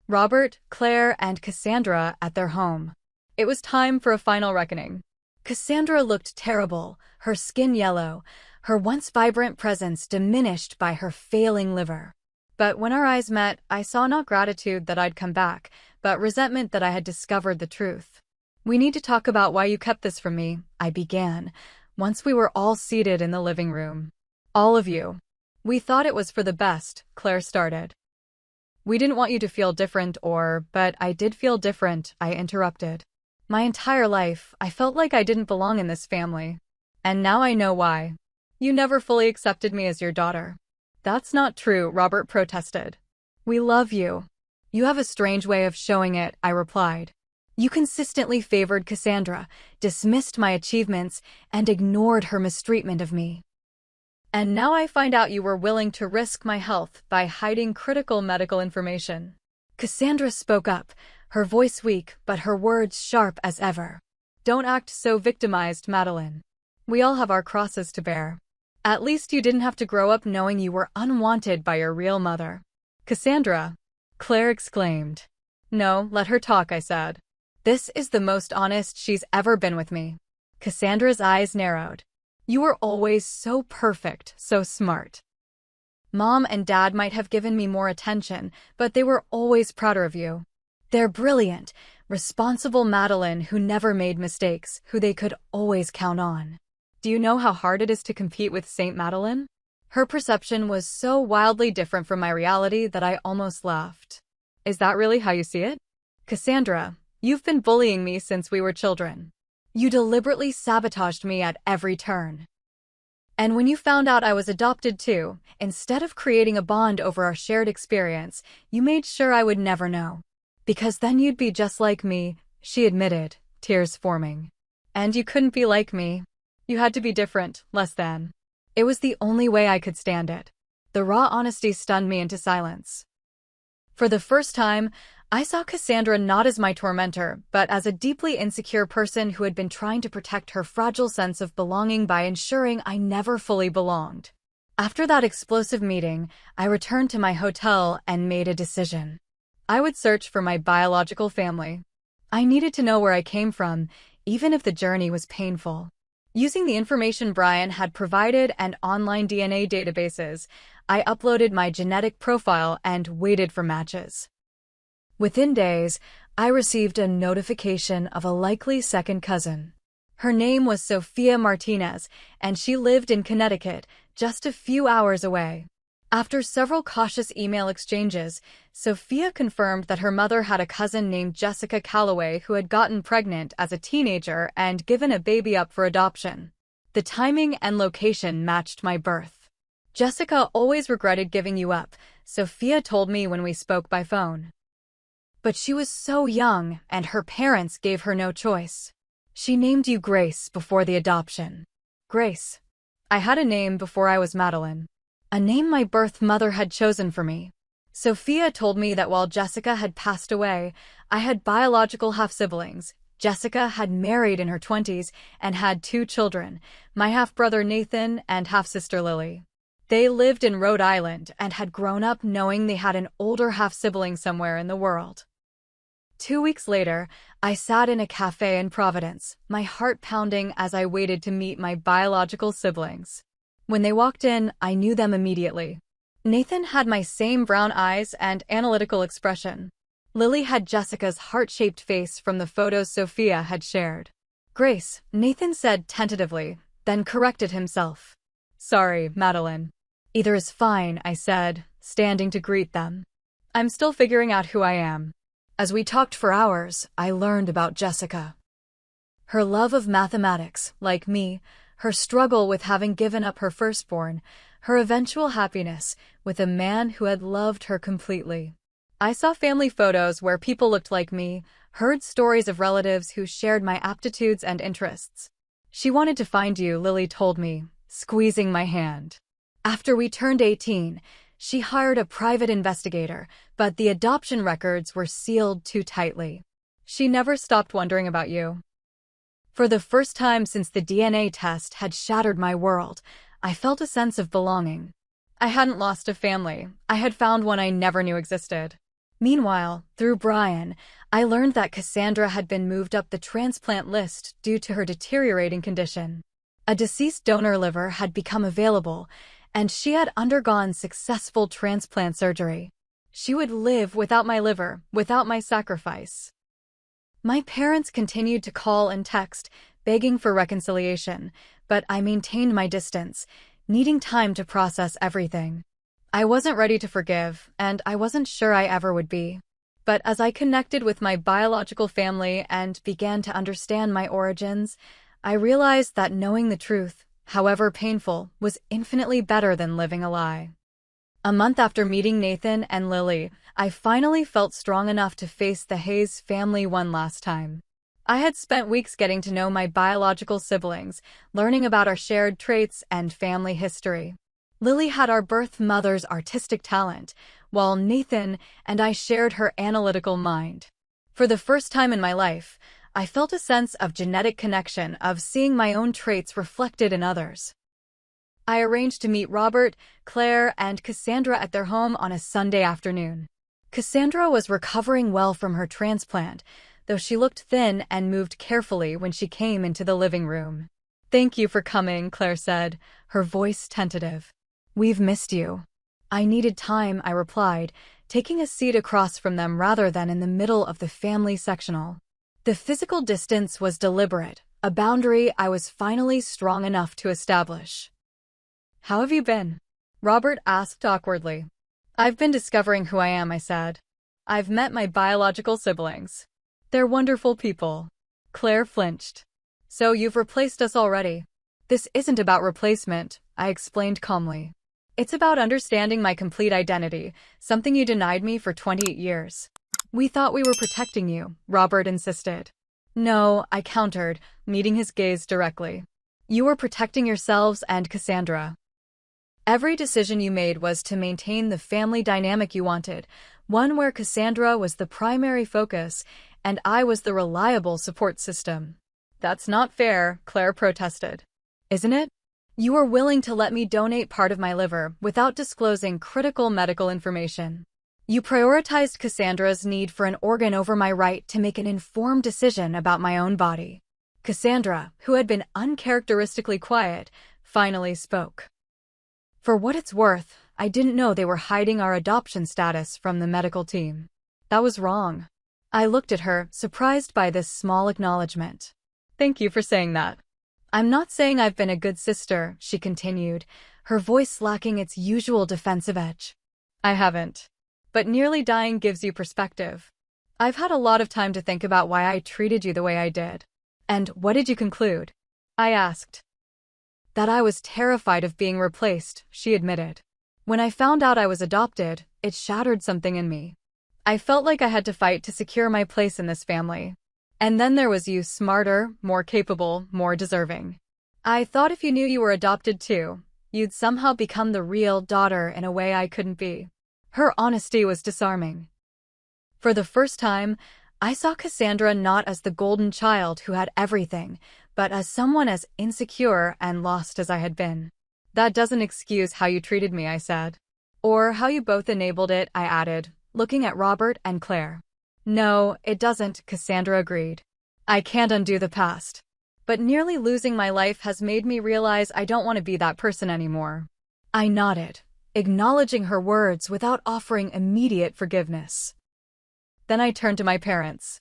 Robert, Claire, and Cassandra at their home. It was time for a final reckoning. Cassandra looked terrible, her skin yellow, her once vibrant presence diminished by her failing liver. But when our eyes met, I saw not gratitude that I'd come back, but resentment that I had discovered the truth. We need to talk about why you kept this from me, I began, once we were all seated in the living room. All of you. We thought it was for the best, Claire started. We didn't want you to feel different but I did feel different, I interrupted. My entire life, I felt like I didn't belong in this family. And now I know why. You never fully accepted me as your daughter. That's not true, Robert protested. We love you. You have a strange way of showing it, I replied. You consistently favored Cassandra, dismissed my achievements, and ignored her mistreatment of me. And now I find out you were willing to risk my health by hiding critical medical information. Cassandra spoke up, her voice weak but her words sharp as ever. Don't act so victimized, Madeline. We all have our crosses to bear. At least you didn't have to grow up knowing you were unwanted by your real mother. Cassandra, Claire exclaimed. No, let her talk, I said. This is the most honest she's ever been with me. Cassandra's eyes narrowed. You were always so perfect, so smart. Mom and Dad might have given me more attention, but they were always prouder of you. They're brilliant, responsible Madeline who never made mistakes, who they could always count on. Do you know how hard it is to compete with Saint Madeline? Her perception was so wildly different from my reality that I almost laughed. Is that really how you see it? Cassandra, you've been bullying me since we were children. You deliberately sabotaged me at every turn. And when you found out I was adopted too, instead of creating a bond over our shared experience, you made sure I would never know. Because then you'd be just like me, she admitted, tears forming. And you couldn't be like me. You had to be different, less than. It was the only way I could stand it. The raw honesty stunned me into silence. For the first time, I saw Cassandra not as my tormentor, but as a deeply insecure person who had been trying to protect her fragile sense of belonging by ensuring I never fully belonged. After that explosive meeting, I returned to my hotel and made a decision. I would search for my biological family. I needed to know where I came from, even if the journey was painful. Using the information Brian had provided and online DNA databases, I uploaded my genetic profile and waited for matches. Within days, I received a notification of a likely second cousin. Her name was Sophia Martinez, and she lived in Connecticut, just a few hours away. After several cautious email exchanges, Sophia confirmed that her mother had a cousin named Jessica Calloway who had gotten pregnant as a teenager and given a baby up for adoption. The timing and location matched my birth. Jessica always regretted giving you up, Sophia told me when we spoke by phone. But she was so young, and her parents gave her no choice. She named you Grace before the adoption. Grace. I had a name before I was Madeline. A name my birth mother had chosen for me. Sophia told me that while Jessica had passed away, I had biological half-siblings. Jessica had married in her 20s and had 2 children, my half-brother Nathan and half-sister Lily. They lived in Rhode Island and had grown up knowing they had an older half-sibling somewhere in the world. 2 weeks later, I sat in a cafe in Providence, my heart pounding as I waited to meet my biological siblings. When they walked in, I knew them immediately. Nathan had my same brown eyes and analytical expression. Lily had Jessica's heart-shaped face from the photos Sophia had shared. Grace, Nathan said tentatively, then corrected himself. Sorry, Madeline. Either is fine, I said, standing to greet them. I'm still figuring out who I am. As we talked for hours, I learned about Jessica. Her love of mathematics, like me, her struggle with having given up her firstborn, her eventual happiness with a man who had loved her completely. I saw family photos where people looked like me, heard stories of relatives who shared my aptitudes and interests. She wanted to find you, Lily told me, squeezing my hand. After we turned 18, she hired a private investigator, but the adoption records were sealed too tightly. She never stopped wondering about you. For the first time since the DNA test had shattered my world, I felt a sense of belonging. I hadn't lost a family. I had found one I never knew existed. Meanwhile, through Brian, I learned that Cassandra had been moved up the transplant list due to her deteriorating condition. A deceased donor liver had become available, and she had undergone successful transplant surgery. She would live without my liver, without my sacrifice. My parents continued to call and text, begging for reconciliation, but I maintained my distance, needing time to process everything. I wasn't ready to forgive, and I wasn't sure I ever would be. But as I connected with my biological family and began to understand my origins, I realized that knowing the truth, however painful, was infinitely better than living a lie. A month after meeting Nathan and Lily, I finally felt strong enough to face the Hayes family one last time. I had spent weeks getting to know my biological siblings, learning about our shared traits and family history. Lily had our birth mother's artistic talent, while Nathan and I shared her analytical mind. For the first time in my life, I felt a sense of genetic connection, of seeing my own traits reflected in others. I arranged to meet Robert, Claire, and Cassandra at their home on a Sunday afternoon. Cassandra was recovering well from her transplant, though she looked thin and moved carefully when she came into the living room. "Thank you for coming," Claire said, her voice tentative. "We've missed you." "I needed time," I replied, taking a seat across from them rather than in the middle of the family sectional. The physical distance was deliberate, a boundary I was finally strong enough to establish. "How have you been?" Robert asked awkwardly. "I've been discovering who I am," I said. "I've met my biological siblings. They're wonderful people." Claire flinched. "So you've replaced us already?" "This isn't about replacement," I explained calmly. "It's about understanding my complete identity, something you denied me for 28 years. "We thought we were protecting you," Robert insisted. "No," I countered, meeting his gaze directly. "You were protecting yourselves and Cassandra. Every decision you made was to maintain the family dynamic you wanted, one where Cassandra was the primary focus and I was the reliable support system." "That's not fair," Claire protested. "Isn't it? You were willing to let me donate part of my liver without disclosing critical medical information. You prioritized Cassandra's need for an organ over my right to make an informed decision about my own body." Cassandra, who had been uncharacteristically quiet, finally spoke. "For what it's worth, I didn't know they were hiding our adoption status from the medical team. That was wrong." I looked at her, surprised by this small acknowledgement. "Thank you for saying that." "I'm not saying I've been a good sister," she continued, her voice lacking its usual defensive edge. "I haven't. But nearly dying gives you perspective. I've had a lot of time to think about why I treated you the way I did." "And what did you conclude?" I asked. "That I was terrified of being replaced," she admitted. "When I found out I was adopted, it shattered something in me. I felt like I had to fight to secure my place in this family. And then there was you, smarter, more capable, more deserving. I thought if you knew you were adopted too, you'd somehow become the real daughter in a way I couldn't be." Her honesty was disarming. For the first time, I saw Cassandra not as the golden child who had everything, but as someone as insecure and lost as I had been. "That doesn't excuse how you treated me," I said. "Or how you both enabled it," I added, looking at Robert and Claire. "No, it doesn't," Cassandra agreed. "I can't undo the past. But nearly losing my life has made me realize I don't want to be that person anymore." I nodded, acknowledging her words without offering immediate forgiveness. Then I turned to my parents.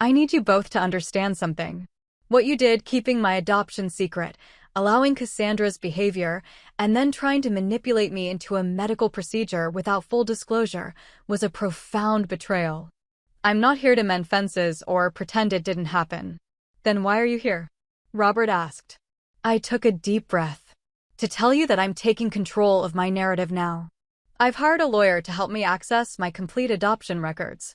"I need you both to understand something. What you did, keeping my adoption secret, allowing Cassandra's behavior, and then trying to manipulate me into a medical procedure without full disclosure, was a profound betrayal. I'm not here to mend fences or pretend it didn't happen." "Then why are you here?" Robert asked. I took a deep breath. "To tell you that I'm taking control of my narrative now. I've hired a lawyer to help me access my complete adoption records.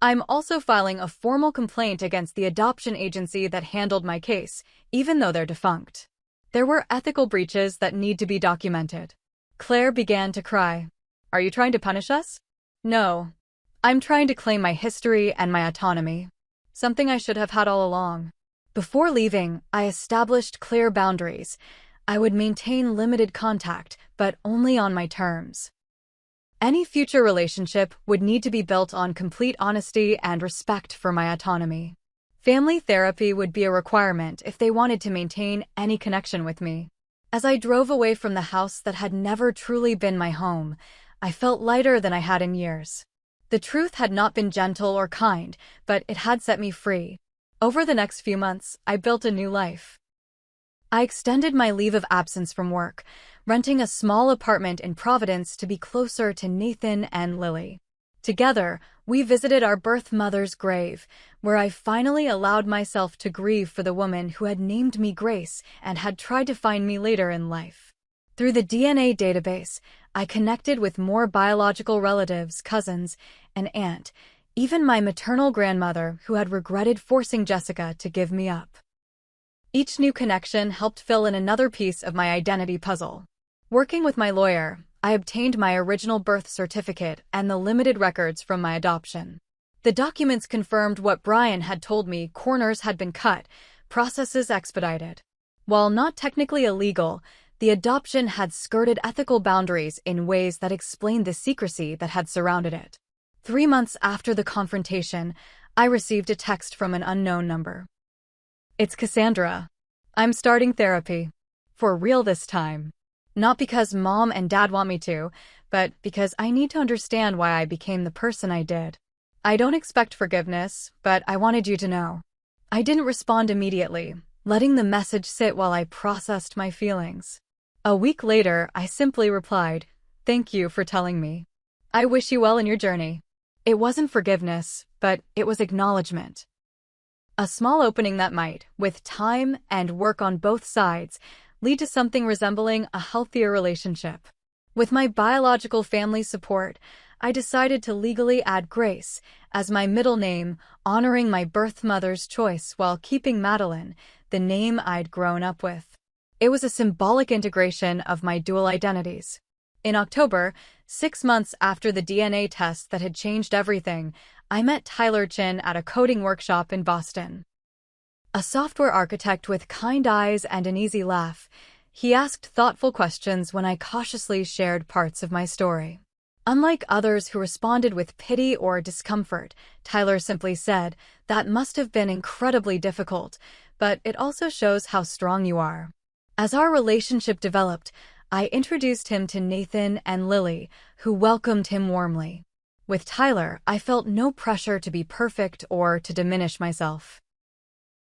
I'm also filing a formal complaint against the adoption agency that handled my case, even though they're defunct. There were ethical breaches that need to be documented." Claire began to cry. "Are you trying to punish us?" "No. I'm trying to claim my history and my autonomy. Something I should have had all along." Before leaving, I established clear boundaries. I would maintain limited contact, but only on my terms. Any future relationship would need to be built on complete honesty and respect for my autonomy. Family therapy would be a requirement if they wanted to maintain any connection with me. As I drove away from the house that had never truly been my home, I felt lighter than I had in years. The truth had not been gentle or kind, but it had set me free. Over the next few months, I built a new life. I extended my leave of absence from work, renting a small apartment in Providence to be closer to Nathan and Lily. Together, we visited our birth mother's grave, where I finally allowed myself to grieve for the woman who had named me Grace and had tried to find me later in life. Through the DNA database, I connected with more biological relatives, cousins, and aunt, even my maternal grandmother who had regretted forcing Jessica to give me up. Each new connection helped fill in another piece of my identity puzzle. Working with my lawyer, I obtained my original birth certificate and the limited records from my adoption. The documents confirmed what Brian had told me: corners had been cut, processes expedited. While not technically illegal, the adoption had skirted ethical boundaries in ways that explained the secrecy that had surrounded it. 3 months after the confrontation, I received a text from an unknown number. "It's Cassandra. I'm starting therapy. For real this time. Not because Mom and Dad want me to, but because I need to understand why I became the person I did. I don't expect forgiveness, but I wanted you to know." I didn't respond immediately, letting the message sit while I processed my feelings. A week later, I simply replied, "Thank you for telling me. I wish you well in your journey." It wasn't forgiveness, but it was acknowledgement. A small opening that might, with time and work on both sides, lead to something resembling a healthier relationship. With my biological family's support, I decided to legally add Grace as my middle name, honoring my birth mother's choice while keeping Madeline, the name I'd grown up with. It was a symbolic integration of my dual identities. In October, 6 months after the DNA test that had changed everything, I met Tyler Chin at a coding workshop in Boston. A software architect with kind eyes and an easy laugh, he asked thoughtful questions when I cautiously shared parts of my story. Unlike others who responded with pity or discomfort, Tyler simply said, "That must have been incredibly difficult, but it also shows how strong you are." As our relationship developed, I introduced him to Nathan and Lily, who welcomed him warmly. With Tyler, I felt no pressure to be perfect or to diminish myself.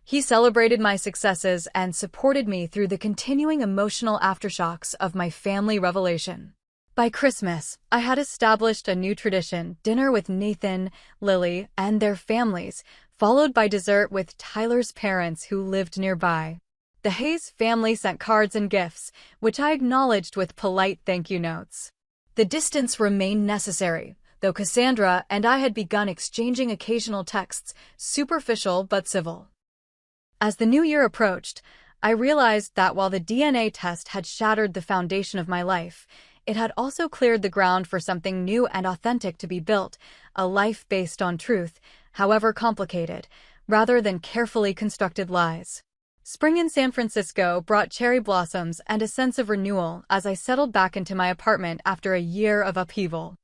He celebrated my successes and supported me through the continuing emotional aftershocks of my family revelation. By Christmas, I had established a new tradition: dinner with Nathan, Lily, and their families, followed by dessert with Tyler's parents who lived nearby. The Hayes family sent cards and gifts, which I acknowledged with polite thank you notes. The distance remained necessary, though Cassandra and I had begun exchanging occasional texts, superficial but civil. As the new year approached, I realized that while the DNA test had shattered the foundation of my life, it had also cleared the ground for something new and authentic to be built, a life based on truth, however complicated, rather than carefully constructed lies. Spring in San Francisco brought cherry blossoms and a sense of renewal as I settled back into my apartment after a year of upheaval.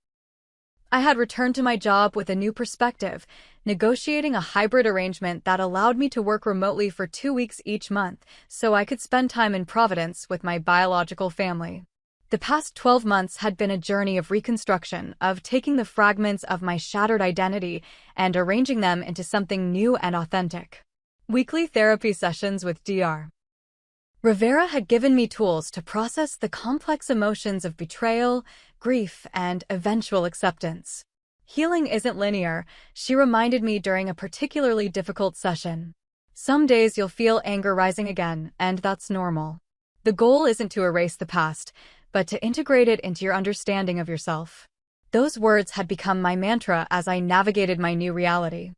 I had returned to my job with a new perspective, negotiating a hybrid arrangement that allowed me to work remotely for 2 weeks each month so I could spend time in Providence with my biological family. The past 12 months had been a journey of reconstruction, of taking the fragments of my shattered identity and arranging them into something new and authentic. Weekly therapy sessions with Dr. Rivera had given me tools to process the complex emotions of betrayal, grief, and eventual acceptance. Healing isn't linear, she reminded me during a particularly difficult session. Some days you'll feel anger rising again, and that's normal. The goal isn't to erase the past, but to integrate it into your understanding of yourself. Those words had become my mantra as I navigated my new reality.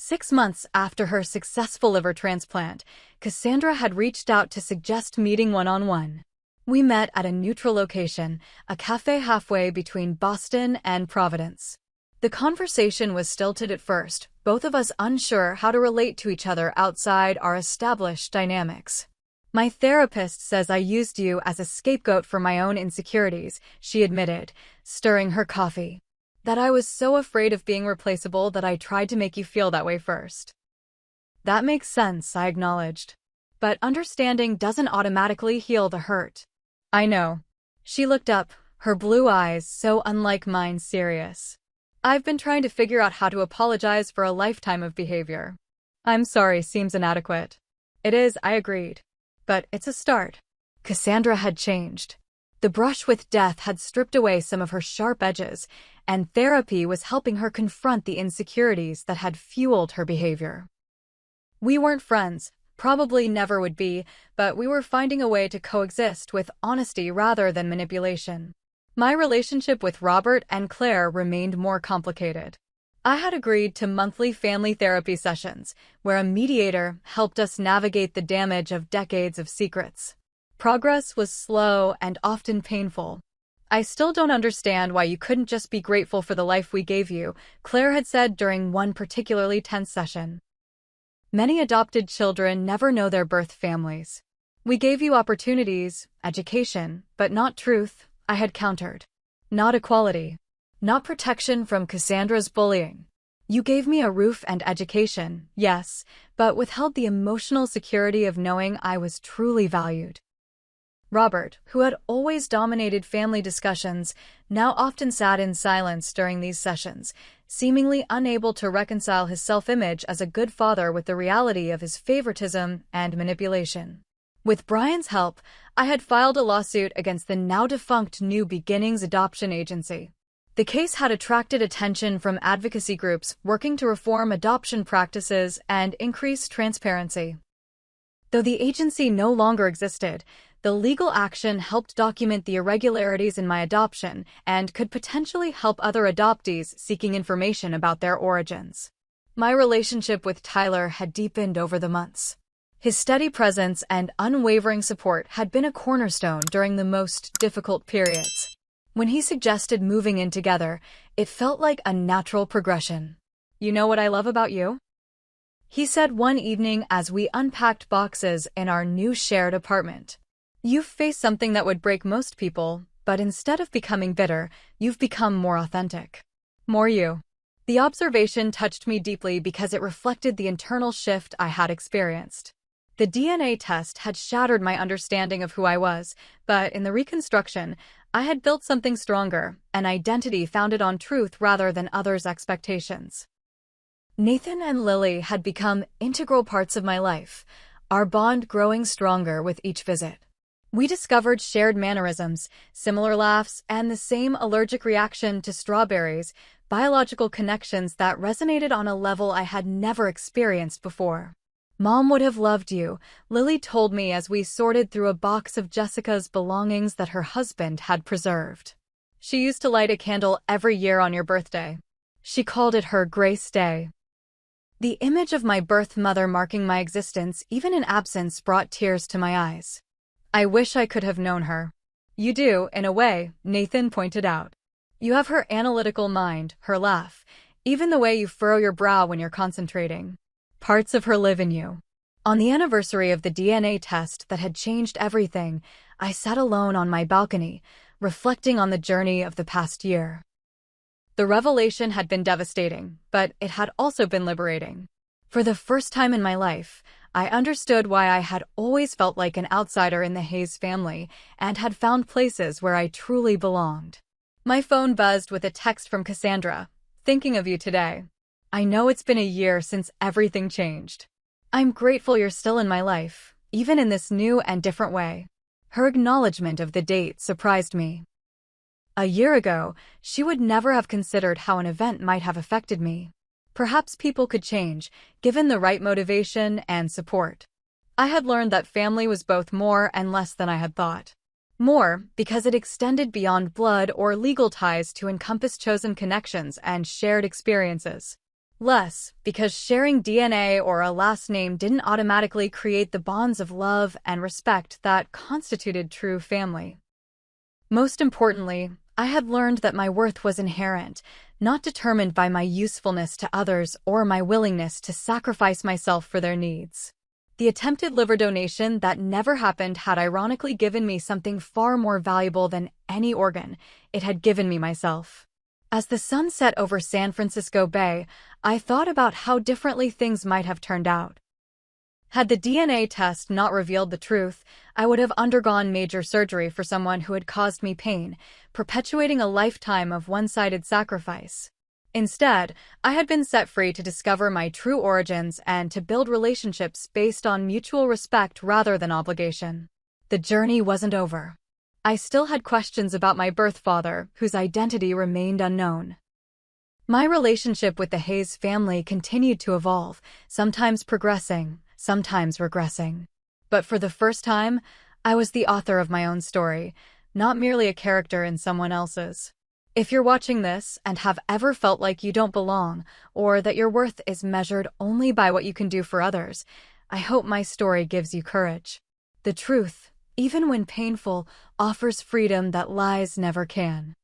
6 months after her successful liver transplant, Cassandra had reached out to suggest meeting one-on-one. We met at a neutral location, a cafe halfway between Boston and Providence. The conversation was stilted at first, both of us unsure how to relate to each other outside our established dynamics. "My therapist says I used you as a scapegoat for my own insecurities," she admitted, stirring her coffee. "That I was so afraid of being replaceable that I tried to make you feel that way first." "That makes sense," I acknowledged. "But understanding doesn't automatically heal the hurt." "I know." She looked up, her blue eyes so unlike mine serious. "I've been trying to figure out how to apologize for a lifetime of behavior." "I'm sorry seems inadequate." "It is," I agreed. "But it's a start." Cassandra had changed. The brush with death had stripped away some of her sharp edges, and therapy was helping her confront the insecurities that had fueled her behavior. We weren't friends, probably never would be, but we were finding a way to coexist with honesty rather than manipulation. My relationship with Robert and Claire remained more complicated. I had agreed to monthly family therapy sessions, where a mediator helped us navigate the damage of decades of secrets. Progress was slow and often painful. I still don't understand why you couldn't just be grateful for the life we gave you, Claire had said during one particularly tense session. Many adopted children never know their birth families. We gave you opportunities, education, but not truth, I had countered. Not equality. Not protection from Cassandra's bullying. You gave me a roof and education, yes, but withheld the emotional security of knowing I was truly valued. Robert, who had always dominated family discussions, now often sat in silence during these sessions, seemingly unable to reconcile his self-image as a good father with the reality of his favoritism and manipulation. With Brian's help, I had filed a lawsuit against the now-defunct New Beginnings Adoption Agency. The case had attracted attention from advocacy groups working to reform adoption practices and increase transparency. Though the agency no longer existed, the legal action helped document the irregularities in my adoption and could potentially help other adoptees seeking information about their origins. My relationship with Tyler had deepened over the months. His steady presence and unwavering support had been a cornerstone during the most difficult periods. When he suggested moving in together, it felt like a natural progression. "You know what I love about you?" he said one evening as we unpacked boxes in our new shared apartment. "You've faced something that would break most people, but instead of becoming bitter, you've become more authentic. More you." The observation touched me deeply because it reflected the internal shift I had experienced. The DNA test had shattered my understanding of who I was, but in the reconstruction, I had built something stronger, an identity founded on truth rather than others' expectations. Nathan and Lily had become integral parts of my life, our bond growing stronger with each visit. We discovered shared mannerisms, similar laughs, and the same allergic reaction to strawberries, biological connections that resonated on a level I had never experienced before. "Mom would have loved you," Lily told me as we sorted through a box of Jessica's belongings that her husband had preserved. "She used to light a candle every year on your birthday. She called it her Grace Day." The image of my birth mother marking my existence, even in absence, brought tears to my eyes. "I wish I could have known her." "You do, in a way," Nathan pointed out. "You have her analytical mind, her laugh, even the way you furrow your brow when you're concentrating. Parts of her live in you." On the anniversary of the DNA test that had changed everything, I sat alone on my balcony, reflecting on the journey of the past year. The revelation had been devastating, but it had also been liberating. For the first time in my life, I understood why I had always felt like an outsider in the Hayes family and had found places where I truly belonged. My phone buzzed with a text from Cassandra. "Thinking of you today. I know it's been a year since everything changed. I'm grateful you're still in my life, even in this new and different way." Her acknowledgement of the date surprised me. A year ago, she would never have considered how an event might have affected me. Perhaps people could change, given the right motivation and support. I had learned that family was both more and less than I had thought. More, because it extended beyond blood or legal ties to encompass chosen connections and shared experiences. Less, because sharing DNA or a last name didn't automatically create the bonds of love and respect that constituted true family. Most importantly, I had learned that my worth was inherent, not determined by my usefulness to others or my willingness to sacrifice myself for their needs. The attempted liver donation that never happened had ironically given me something far more valuable than any organ. It had given me myself. As the sun set over San Francisco Bay, I thought about how differently things might have turned out. Had the DNA test not revealed the truth, I would have undergone major surgery for someone who had caused me pain, perpetuating a lifetime of one-sided sacrifice. Instead, I had been set free to discover my true origins and to build relationships based on mutual respect rather than obligation. The journey wasn't over. I still had questions about my birth father, whose identity remained unknown. My relationship with the Hayes family continued to evolve, sometimes progressing, sometimes regressing. But for the first time, I was the author of my own story, not merely a character in someone else's. If you're watching this and have ever felt like you don't belong, or that your worth is measured only by what you can do for others, I hope my story gives you courage. The truth, even when painful, offers freedom that lies never can.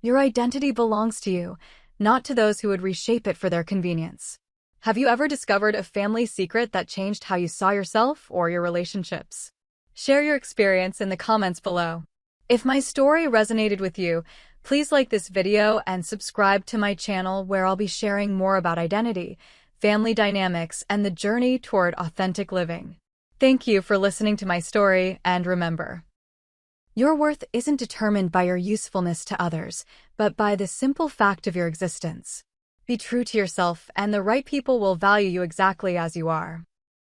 Your identity belongs to you, not to those who would reshape it for their convenience. Have you ever discovered a family secret that changed how you saw yourself or your relationships? Share your experience in the comments below. If my story resonated with you, please like this video and subscribe to my channel where I'll be sharing more about identity, family dynamics, and the journey toward authentic living. Thank you for listening to my story, and remember, your worth isn't determined by your usefulness to others, but by the simple fact of your existence. Be true to yourself, and the right people will value you exactly as you are.